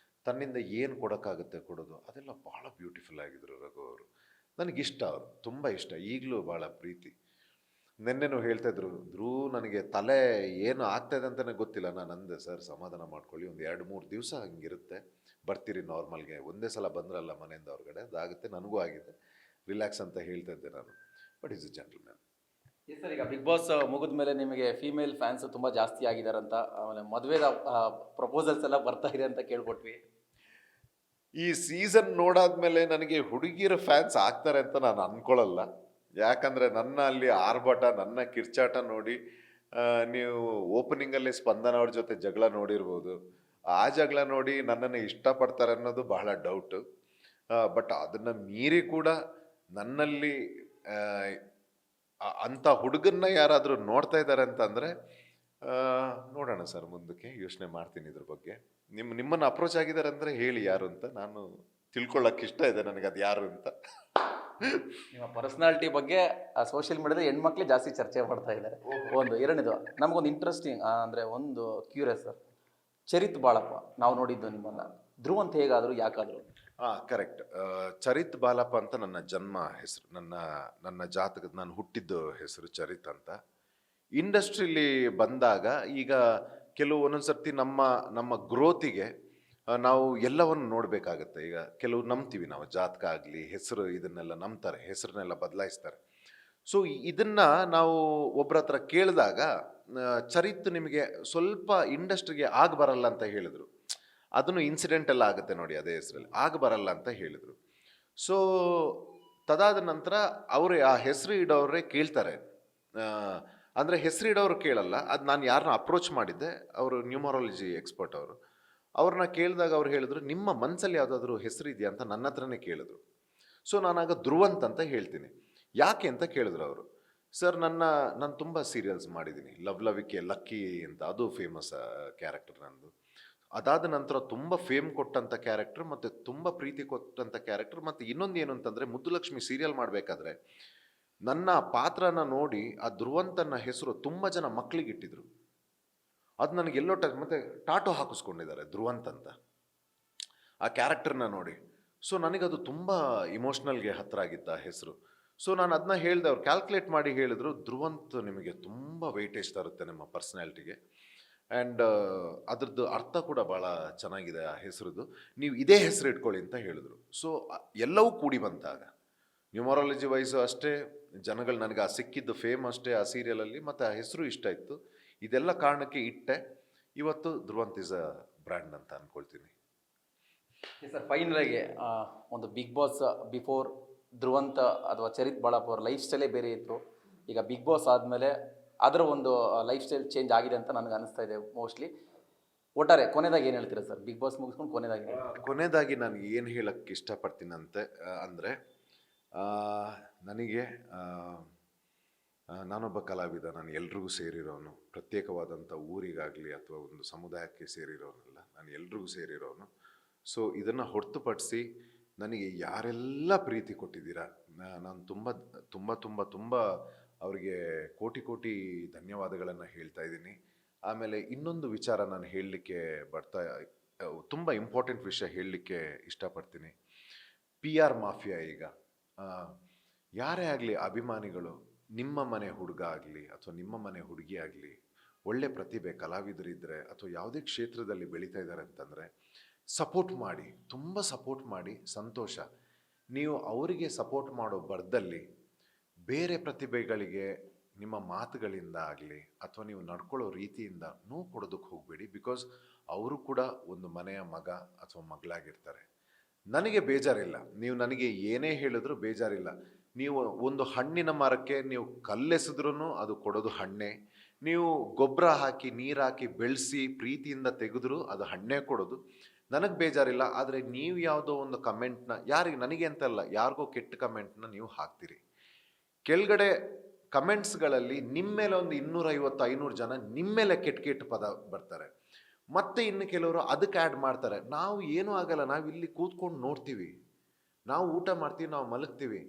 ತನ್ನಿಂದ ಏನು ಕೊಡೋಕ್ಕಾಗುತ್ತೆ ಕೊಡೋದು, ಅದೆಲ್ಲ ಭಾಳ ಬ್ಯೂಟಿಫುಲ್ ಆಗಿದ್ರು ರಘು ಅವರು. ನನಗಿಷ್ಟ, ಅವರು ತುಂಬ ಇಷ್ಟ, ಈಗಲೂ ಭಾಳ ಪ್ರೀತಿ. ನಿನ್ನೆನೂ ಹೇಳ್ತಾ ಇದ್ರು, ಧ್ರುವ್ ನನಗೆ ತಲೆ ಏನು ಆಗ್ತಾಯಿದೆ ಅಂತಲೇ ಗೊತ್ತಿಲ್ಲ. ನಾನು ಅಂದೆ ಸರ್ ಸಮಾಧಾನ ಮಾಡ್ಕೊಳ್ಳಿ, ಒಂದು 2-3 ದಿವಸ ಹಂಗಿರುತ್ತೆ, ಬರ್ತೀರಿ ನಾರ್ಮಲ್ಗೆ, ಒಂದೇ ಸಲ ಬಂದ್ರಲ್ಲ ಮನೆಯಿಂದ ಹೊರಗಡೆ, ಅದಾಗುತ್ತೆ, ನನಗೂ ಆಗಿದೆ, ರಿಲ್ಯಾಕ್ಸ್ ಅಂತ ಹೇಳ್ತಾ ಇದ್ದೆ ನಾನು. But is a gentleman. Sir, ಈಗ ಬಿಗ್ ಬಾಸ್ ಮುಗಿದ ಮೇಲೆ ನಿಮಗೆ ಫೀಮೇಲ್ ಫ್ಯಾನ್ಸ್ ತುಂಬ ಜಾಸ್ತಿ ಆಗಿದಾರಂತ, ಆಮೇಲೆ ಮದುವೆದ ಪ್ರಪೋಸಲ್ಸ್ ಎಲ್ಲ ಬರ್ತಾ ಇದೆ ಅಂತ ಕೇಳ್ಕೊಟ್ವಿ. ಈ ಸೀಸನ್ ನೋಡಾದ್ಮೇಲೆ ನನಗೆ ಹುಡುಗಿಯರ ಫ್ಯಾನ್ಸ್ ಆಗ್ತಾರೆ ಅಂತ ನಾನು ಅನ್ಕೊಳ್ಳಲ್ಲ. ಯಾಕಂದರೆ ನನ್ನ ಅಲ್ಲಿ ಆರ್ಭಟ, ನನ್ನ ಕಿರ್ಚಾಟ ನೋಡಿ ನೀವು ಓಪನಿಂಗಲ್ಲಿ ಸ್ಪಂದನ ಅವ್ರ ಜೊತೆ ಜಗಳ ನೋಡಿರ್ಬೋದು. ಆ ಜಗಳ ನೋಡಿ ನನ್ನನ್ನು ಇಷ್ಟಪಡ್ತಾರೆ ಅನ್ನೋದು ಬಹಳ ಡೌಟು. ಬಟ್ ಅದನ್ನು ಮೀರಿ ಕೂಡ ನನ್ನಲ್ಲಿ ಅಂಥ ಹುಡುಗನ್ನ ಯಾರಾದರೂ ನೋಡ್ತಾ ಇದ್ದಾರೆ ಅಂತಂದರೆ ನೋಡೋಣ ಸರ್, ಮುಂದಕ್ಕೆ ಯೋಚನೆ ಮಾಡ್ತೀನಿ ಇದ್ರ ಬಗ್ಗೆ. ನಿಮ್ಮನ್ನು ಅಪ್ರೋಚ್ ಆಗಿದ್ದಾರೆ ಅಂದರೆ ಹೇಳಿ ಯಾರು ಅಂತ, ನಾನು ತಿಳ್ಕೊಳ್ಳೋಕೆ ಇಷ್ಟ ಇದೆ ನನಗೆ ಅದು ಯಾರು ಅಂತ. ನಿಮ್ಮ ಪರ್ಸನಾಲಿಟಿ ಬಗ್ಗೆ ಸೋಷಿಯಲ್ ಮೀಡಿಯಾದಲ್ಲಿ ಹೆಣ್ಮಕ್ಳೇ ಜಾಸ್ತಿ ಚರ್ಚೆ ಮಾಡ್ತಾ ಇದ್ದಾರೆ. ಒಂದು ಎರಡನೇದು ನಮಗೊಂದು ಇಂಟ್ರೆಸ್ಟಿಂಗ್ ಅಂದರೆ ಒಂದು ಕ್ಯೂರಿಯಸ್ ಸರ್, ಚರಿತ್ ಬಾಳಪ್ಪ ನಾವು ನೋಡಿದ್ದು ನಿಮ್ಮನ್ನು, ಧ್ರುವ್ ಅಂತ ಹೇಗಾದರೂ ಯಾಕಾದರೂ? ಕರೆಕ್ಟ್. ಚರಿತ್ ಬಾಲಪ್ಪ ಅಂತ ನನ್ನ ಜನ್ಮ ಹೆಸರು, ನನ್ನ ಜಾತಕದ ನಾನು ಹುಟ್ಟಿದ್ದು ಹೆಸರು ಚರಿತ್ ಅಂತ. ಇಂಡಸ್ಟ್ರಿಲಿ ಬಂದಾಗ ಈಗ ಕೆಲವು ಒಂದೊಂದ್ಸರ್ತಿ ನಮ್ಮ ಗ್ರೋತಿಗೆ ನಾವು ಎಲ್ಲವನ್ನು ನೋಡಬೇಕಾಗತ್ತೆ. ಈಗ ಕೆಲವು ನಂಬ್ತೀವಿ ನಾವು, ಜಾತಕ ಆಗಲಿ ಹೆಸರು ಇದನ್ನೆಲ್ಲ ನಂಬ್ತಾರೆ, ಹೆಸರನ್ನೆಲ್ಲ ಬದಲಾಯಿಸ್ತಾರೆ. ಸೊ ಇದನ್ನು ನಾವು ಒಬ್ಬರ ಹತ್ರ ಕೇಳಿದಾಗ ಚರಿತ್ ನಿಮಗೆ ಸ್ವಲ್ಪ ಇಂಡಸ್ಟ್ರಿಗೆ ಆಗ ಬರಲ್ಲ ಅಂತ ಹೇಳಿದರು. ಅದನ್ನು ಇನ್ಸಿಡೆಂಟ್ ಎಲ್ಲ ಆಗುತ್ತೆ ನೋಡಿ ಅದೇ ಹೆಸರಲ್ಲಿ, ಆಗ ಬರಲ್ಲ ಅಂತ ಹೇಳಿದರು. ಸೊ ತದಾದ ನಂತರ ಅವರೇ ಆ ಹೆಸರು ಇಡೋರೇ ಕೇಳ್ತಾರೆ, ಅಂದರೆ ಹೆಸರು ಇಡೋರು ಕೇಳಲ್ಲ. ಅದು ನಾನು ಯಾರನ್ನ ಅಪ್ರೋಚ್ ಮಾಡಿದ್ದೆ, ಅವರು ನ್ಯೂಮರಾಲಜಿ ಎಕ್ಸ್ಪರ್ಟ್ ಅವರು. ಅವ್ರನ್ನ ಕೇಳಿದಾಗ ಅವ್ರು ಹೇಳಿದ್ರು, ನಿಮ್ಮ ಮನಸ್ಸಲ್ಲಿ ಯಾವುದಾದ್ರೂ ಹೆಸರು ಇದೆಯಾ ಅಂತ ನನ್ನ ಹತ್ರನೇ ಕೇಳಿದ್ರು. ಸೊ ನಾನಾಗ ಧ್ರುವಂತ್ ಅಂತ ಹೇಳ್ತೀನಿ. ಯಾಕೆ ಅಂತ ಕೇಳಿದ್ರು ಅವರು. ಸರ್ ನಾನು ತುಂಬ ಸೀರಿಯಲ್ಸ್ ಮಾಡಿದ್ದೀನಿ, ಲವ್ಲವಿಕೆ, ಲಕ್ಕಿ ಅಂತ, ಅದು ಫೇಮಸ್ ಕ್ಯಾರೆಕ್ಟರ್ ನಂದು. ಅದಾದ ನಂತರ ತುಂಬ ಫೇಮ್ ಕೊಟ್ಟಂಥ ಕ್ಯಾರೆಕ್ಟರ್, ಮತ್ತು ತುಂಬ ಪ್ರೀತಿ ಕೊಟ್ಟಂಥ ಕ್ಯಾರೆಕ್ಟರ್. ಮತ್ತು ಇನ್ನೊಂದು ಏನು ಅಂತಂದರೆ, ಮುದ್ದುಲಕ್ಷ್ಮಿ ಸೀರಿಯಲ್ ಮಾಡಬೇಕಾದ್ರೆ ನನ್ನ ಪಾತ್ರನ ನೋಡಿ ಆ ಧ್ರುವಂತನ ಹೆಸರು ತುಂಬ ಜನ ಮಕ್ಕಳಿಗಿಟ್ಟಿದ್ರು. ಅದು ನನಗೆ ಎಲ್ಲೋ ಮತ್ತು ಟಾಟೋ ಹಾಕಿಸ್ಕೊಂಡಿದ್ದಾರೆ ಧ್ರುವಂತ್ ಅಂತ ಆ ಕ್ಯಾರೆಕ್ಟರ್ನ ನೋಡಿ. ಸೊ ನನಗದು ತುಂಬ ಇಮೋಷ್ನಲ್ಗೆ ಹತ್ತಿರ ಆಗಿತ್ತು ಆ ಹೆಸರು. ಸೊ ನಾನು ಅದನ್ನ ಹೇಳಿದೆ, ಅವ್ರು ಕ್ಯಾಲ್ಕುಲೇಟ್ ಮಾಡಿ ಹೇಳಿದ್ರು, ಧ್ರುವಂತ್ ನಿಮಗೆ ತುಂಬ ವೆಯ್ಟೇಜ್ ತರುತ್ತೆ ನಿಮ್ಮ ಪರ್ಸ್ನಾಲಿಟಿಗೆ, ಆ್ಯಂಡ್ ಅದ್ರದ್ದು ಅರ್ಥ ಕೂಡ ಭಾಳ ಚೆನ್ನಾಗಿದೆ ಆ ಹೆಸರದ್ದು, ನೀವು ಇದೇ ಹೆಸರು ಇಟ್ಕೊಳ್ಳಿ ಅಂತ ಹೇಳಿದ್ರು. ಸೊ ಎಲ್ಲವೂ ಕೂಡಿ ಬಂದಾಗ ನ್ಯೂಮರಾಲಜಿ ವೈಸು ಅಷ್ಟೇ, ಜನಗಳು ನನಗೆ ಆ ಸಿಕ್ಕಿದ್ದು ಫೇಮ್ ಅಷ್ಟೇ ಆ ಸೀರಿಯಲಲ್ಲಿ, ಮತ್ತು ಆ ಹೆಸರು ಇಷ್ಟ ಇತ್ತು. ಇದೆಲ್ಲ ಕಾರಣಕ್ಕೆ ಇಟ್ಟೆ. ಇವತ್ತು ಧ್ರುವಂತ್ ಇಸ್ ಅ ಬ್ರ್ಯಾಂಡ್ ಅಂತ ಅಂದ್ಕೊಳ್ತೀನಿ. ಸರ್, ಫೈನಲಾಗಿ ಒಂದು ಬಿಗ್ ಬಾಸ್ ಬಿಫೋರ್ ಧ್ರುವಂತ ಅಥವಾ ಚರಿತ್ ಬಾಳಪ್ಪ ಅವ್ರ ಲೈಫ್ ಸ್ಟೈಲೇ ಬೇರೆ ಇತ್ತು. ಈಗ ಬಿಗ್ ಬಾಸ್ ಆದಮೇಲೆ ಅದರ ಒಂದು ಲೈಫ್ ಸ್ಟೈಲ್ ಚೇಂಜ್ ಆಗಿದೆ ಅಂತ ನನಗೆ ಅನಿಸ್ತಾ ಇದೆ ಮೋಸ್ಟ್ಲಿ. ಒಟ್ಟಾರೆ ಕೊನೆದಾಗಿ ಏನು ಹೇಳ್ತೀರಾ ಸರ್, ಬಿಗ್ ಬಾಸ್ ಮುಗಿಸ್ಕೊಂಡು ಕೊನೆದಾಗಿ ನಾನು ಏನು ಹೇಳಕ್ಕೆ ಇಷ್ಟಪಡ್ತೀನಂತೆ ಅಂದರೆ, ನನಗೆ ನಾನೊಬ್ಬ ಕಲಾವಿದ, ನಾನು ಎಲ್ರಿಗೂ ಸೇರಿರೋನು, ಪ್ರತ್ಯೇಕವಾದಂಥ ಊರಿಗಾಗಲಿ ಅಥವಾ ಒಂದು ಸಮುದಾಯಕ್ಕೆ ಸೇರಿರೋನಲ್ಲ, ನಾನು ಎಲ್ರಿಗೂ ಸೇರಿರೋನು. ಸೊ ಇದನ್ನು ಹೊರತುಪಡಿಸಿ ನನಗೆ ಯಾರೆಲ್ಲ ಪ್ರೀತಿ ಕೊಟ್ಟಿದ್ದೀರಾ, ನಾನು ತುಂಬ ತುಂಬ ತುಂಬ ತುಂಬ ಅವರಿಗೆ ಕೋಟಿ ಕೋಟಿ ಧನ್ಯವಾದಗಳನ್ನು ಹೇಳ್ತಾ ಇದ್ದೀನಿ. ಆಮೇಲೆ ಇನ್ನೊಂದು ವಿಚಾರ ನಾನು ಹೇಳಲಿಕ್ಕೆ ತುಂಬ ಇಂಪಾರ್ಟೆಂಟ್ ವಿಷಯ ಹೇಳಲಿಕ್ಕೆ ಇಷ್ಟಪಡ್ತೀನಿ. PR ಮಾಫಿಯಾ ಈಗ ಯಾರೇ ಆಗಲಿ ಅಭಿಮಾನಿಗಳು, ನಿಮ್ಮ ಮನೆ ಹುಡುಗ ಆಗಲಿ ಅಥವಾ ನಿಮ್ಮ ಮನೆ ಹುಡುಗಿ ಆಗಲಿ, ಒಳ್ಳೆ ಪ್ರತಿಭೆ ಕಲಾವಿದರಿದ್ದರೆ ಅಥವಾ ಯಾವುದೇ ಕ್ಷೇತ್ರದಲ್ಲಿ ಬೆಳೀತಾ ಇದ್ದಾರೆ ಅಂತಂದರೆ ಸಪೋರ್ಟ್ ಮಾಡಿ, ತುಂಬ ಸಪೋರ್ಟ್ ಮಾಡಿ, ಸಂತೋಷ. ನೀವು ಅವರಿಗೆ ಸಪೋರ್ಟ್ ಮಾಡೋ ಬರದಲ್ಲಿ ಬೇರೆ ಪ್ರತಿಭೆಗಳಿಗೆ ನಿಮ್ಮ ಮಾತುಗಳಿಂದ ಆಗಲಿ ಅಥವಾ ನೀವು ನಡ್ಕೊಳ್ಳೋ ರೀತಿಯಿಂದ ನೋವು ಕೊಡೋದಕ್ಕೆ ಹೋಗಬೇಡಿ. ಬಿಕಾಸ್ ಅವರು ಕೂಡ ಒಂದು ಮನೆಯ ಮಗ ಅಥವಾ ಮಗಳಾಗಿರ್ತಾರೆ. ನನಗೆ ಬೇಜಾರಿಲ್ಲ, ನೀವು ನನಗೆ ಏನೇ ಹೇಳಿದ್ರು ಬೇಜಾರಿಲ್ಲ. ನೀವು ಒಂದು ಹಣ್ಣಿನ ಮರಕ್ಕೆ ನೀವು ಕಲ್ಲೆಸೆದ್ರೂ ಅದು ಕೊಡೋದು ಹಣ್ಣೆ, ನೀವು ಗೊಬ್ಬರ ಹಾಕಿ ನೀರು ಹಾಕಿ ಬೆಳೆಸಿ ಪ್ರೀತಿಯಿಂದ ತೆಗೆದ್ರೂ ಅದು ಹಣ್ಣೇ ಕೊಡೋದು. ನನಗೆ ಬೇಜಾರಿಲ್ಲ. ಆದರೆ ನೀವು ಯಾವುದೋ ಒಂದು ಕಮೆಂಟ್ನ, ಯಾರಿಗೆ, ನನಗೆ ಅಂತಲ್ಲ, ಯಾರಿಗೋ ಕೆಟ್ಟ ಕಮೆಂಟ್ನ ನೀವು ಹಾಕ್ತೀರಿ, ಕೆಳಗಡೆ ಕಮೆಂಟ್ಸ್ಗಳಲ್ಲಿ ನಿಮ್ಮ ಮೇಲೆ ಒಂದು 250-500 ಜನ ನಿಮ್ಮ ಮೇಲೆ ಕೆಟ್ಟ ಕೆಟ್ಟ ಪದ ಬರ್ತಾರೆ. ಮತ್ತೆ ಇನ್ನು ಕೆಲವರು ಅದಕ್ಕೆ ಆ್ಯಡ್ ಮಾಡ್ತಾರೆ. ನಾವು ಏನೂ ಆಗಲ್ಲ, ನಾವು ಇಲ್ಲಿ ಕೂತ್ಕೊಂಡು ನೋಡ್ತೀವಿ, ನಾವು ಊಟ ಮಾಡ್ತೀವಿ, ನಾವು ಮಲಗ್ತೀವಿ.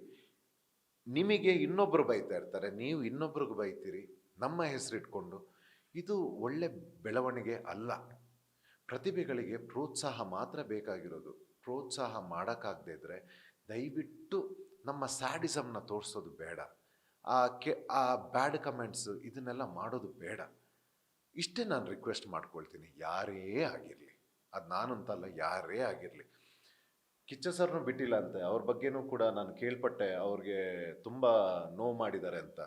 ನಿಮಗೆ ಇನ್ನೊಬ್ಬರು ಬೈತಾ ಇರ್ತಾರೆ, ನೀವು ಇನ್ನೊಬ್ರಿಗೆ ಬೈತೀರಿ ನಮ್ಮ ಹೆಸರಿಟ್ಕೊಂಡು. ಇದು ಒಳ್ಳೆ ಬೆಳವಣಿಗೆ ಅಲ್ಲ. ಪ್ರತಿಭೆಗಳಿಗೆ ಪ್ರೋತ್ಸಾಹ ಮಾತ್ರ ಬೇಕಾಗಿರೋದು. ಪ್ರೋತ್ಸಾಹ ಮಾಡೋಕ್ಕಾಗದೇ ಇದ್ದರೆ ದಯವಿಟ್ಟು ನಮ್ಮ ಸ್ಯಾಡಿಸಮ್ನ ತೋರಿಸೋದು ಬೇಡ. ಆ ಬ್ಯಾಡ್ ಕಮೆಂಟ್ಸ್ ಇದನ್ನೆಲ್ಲ ಮಾಡೋದು ಬೇಡ. ಇಷ್ಟೇ ನಾನು ರಿಕ್ವೆಸ್ಟ್ ಮಾಡ್ಕೊಳ್ತೀನಿ, ಯಾರೇ ಆಗಿರಲಿ. ಅದು ನಾನಂತಲ್ಲ, ಯಾರೇ ಆಗಿರಲಿ. ಕಿಚ್ಚ ಸರ್ನು ಬಿಟ್ಟಿಲ್ಲ ಅಂತೆ, ಅವ್ರ ಬಗ್ಗೆನೂ ಕೂಡ ನಾನು ಕೇಳ್ಪಟ್ಟೆ, ಅವ್ರಿಗೆ ತುಂಬ ನೋವು ಮಾಡಿದ್ದಾರೆ ಅಂತ.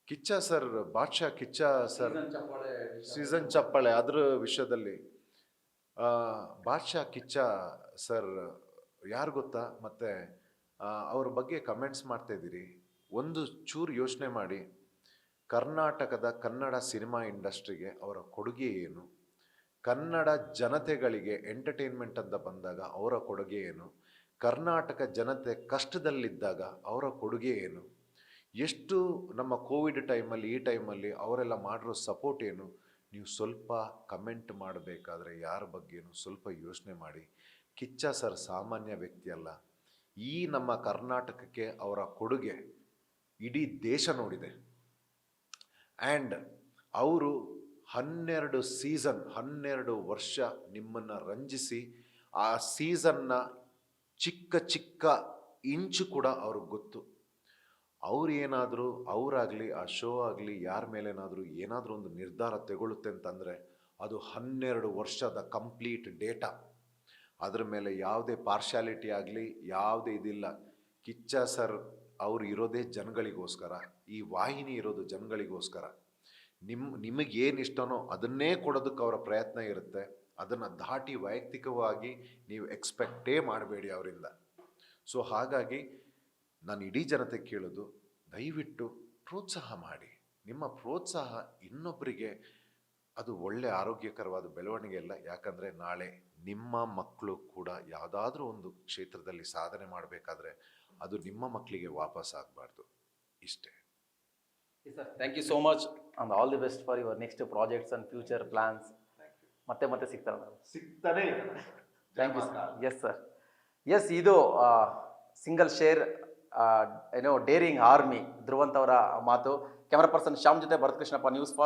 Kichcha sir, Badshah Kichcha sir season ಚಪ್ಪಾಳೆ ಅದ್ರ ವಿಷಯದಲ್ಲಿ ಬಾದ್ಶಾ ಕಿಚ್ಚ ಸರ್ ಯಾರು ಗೊತ್ತಾ? ಮತ್ತು ಅವ್ರ ಬಗ್ಗೆ ಕಮೆಂಟ್ಸ್ ಮಾಡ್ತಾ ಇದ್ದೀರಿ. ಒಂದು ಚೂರು ಯೋಚನೆ ಮಾಡಿ, ಕರ್ನಾಟಕದ ಕನ್ನಡ ಸಿನಿಮಾ ಇಂಡಸ್ಟ್ರಿಗೆ ಅವರ ಕೊಡುಗೆ ಏನು? ಕನ್ನಡ ಜನತೆಗಳಿಗೆ ಎಂಟರ್ಟೈನ್ಮೆಂಟ್ ಅಂತ ಬಂದಾಗ ಅವರ ಕೊಡುಗೆ ಏನು? ಕರ್ನಾಟಕ ಜನತೆ ಕಷ್ಟದಲ್ಲಿದ್ದಾಗ ಅವರ ಕೊಡುಗೆ ಏನು? ಎಷ್ಟು ನಮ್ಮ ಕೋವಿಡ್ ಟೈಮಲ್ಲಿ, ಈ ಟೈಮಲ್ಲಿ ಅವರೆಲ್ಲ ಮಾಡಿರೋ ಸಪೋರ್ಟ್ ಏನು? ನೀವು ಸ್ವಲ್ಪ ಕಮೆಂಟ್ ಮಾಡಬೇಕಾದ್ರೆ ಯಾರ ಬಗ್ಗೆನೂ ಸ್ವಲ್ಪ ಯೋಚನೆ ಮಾಡಿ. ಕಿಚ್ಚ ಸರ್ ಸಾಮಾನ್ಯ ವ್ಯಕ್ತಿ ಅಲ್ಲ. ಈ ನಮ್ಮ ಕರ್ನಾಟಕಕ್ಕೆ ಅವರ ಕೊಡುಗೆ ಇಡೀ ದೇಶ ನೋಡಿದೆ. ಆ್ಯಂಡ್ ಅವರು 12 ಸೀಸನ್, 12 ವರ್ಷ ನಿಮ್ಮನ್ನು ರಂಜಿಸಿ, ಆ ಸೀಸನ್ನ ಚಿಕ್ಕ ಚಿಕ್ಕ ಇಂಚು ಕೂಡ ಅವ್ರಿಗೆ ಗೊತ್ತು. ಅವ್ರು ಏನಾದರೂ, ಅವರಾಗಲಿ, ಆ ಶೋ ಆಗಲಿ, ಯಾರ ಮೇಲೇನಾದರೂ ಏನಾದರೂ ಒಂದು ನಿರ್ಧಾರ ತಗೊಳ್ಳುತ್ತೆ ಅಂತಂದರೆ ಅದು 12 ವರ್ಷದ ಕಂಪ್ಲೀಟ್ ಡೇಟಾ. ಅದ್ರ ಮೇಲೆ ಯಾವುದೇ ಪಾರ್ಶಾಲಿಟಿ ಆಗಲಿ, ಯಾವುದೇ ಇದಿಲ್ಲ. ಕಿಚ್ಚ ಸರ್ ಅವರು ಇರೋದೇ ಜನಗಳಿಗೋಸ್ಕರ, ಈ ವಾಹಿನಿ ಇರೋದು ಜನಗಳಿಗೋಸ್ಕರ. ನಿಮಗೇನು ಇಷ್ಟನೋ ಅದನ್ನೇ ಕೊಡೋದಕ್ಕೆ ಅವರ ಪ್ರಯತ್ನ ಇರುತ್ತೆ. ಅದನ್ನು ದಾಟಿ ವೈಯಕ್ತಿಕವಾಗಿ ನೀವು ಎಕ್ಸ್ಪೆಕ್ಟೇ ಮಾಡಬೇಡಿ ಅವರಿಂದ. ಸೊ ಹಾಗಾಗಿ ನಾನು ಇಡೀ ಜನತೆ ಕೇಳೋದು, ದಯವಿಟ್ಟು ಪ್ರೋತ್ಸಾಹ ಮಾಡಿ. ನಿಮ್ಮ ಪ್ರೋತ್ಸಾಹ ಇನ್ನೊಬ್ಬರಿಗೆ ಅದು ಒಳ್ಳೆ ಆರೋಗ್ಯಕರವಾದ ಬೆಳವಣಿಗೆ ಅಲ್ಲ. ಯಾಕಂದರೆ ನಾಳೆ ನಿಮ್ಮ ಮಕ್ಕಳು ಕೂಡ ಯಾವುದಾದ್ರೂ ಒಂದು ಕ್ಷೇತ್ರದಲ್ಲಿ ಸಾಧನೆ ಮಾಡಬೇಕಾದ್ರೆ ಅದು ನಿಮ್ಮ ಮಕ್ಕಳಿಗೆ ವಾಪಸ್ ಆಗಬಾರ್ದು. ಇಷ್ಟೇ. Sir, thank you so much and all the best for your next projects and future plans. ಮತ್ತೆ ಸಿಗ್ತಾನೆ. Thank you sir. Yes sir, yes, ಇದು ಸಿಂಗಲ್ ಶೇರ್ ಡೇರಿಂಗ್ ಆರ್ಮಿ ಧ್ರುವಂತ್ ಅವರ ಮಾತು. ಕ್ಯಾಮರಾ ಪರ್ಸನ್ ಶ್ಯಾಮ್ ಜೊತೆ ಭರತ್ ಕೃಷ್ಣಪ್ಪ, ನ್ಯೂಸ್ ಫಾಸ್ಟ್.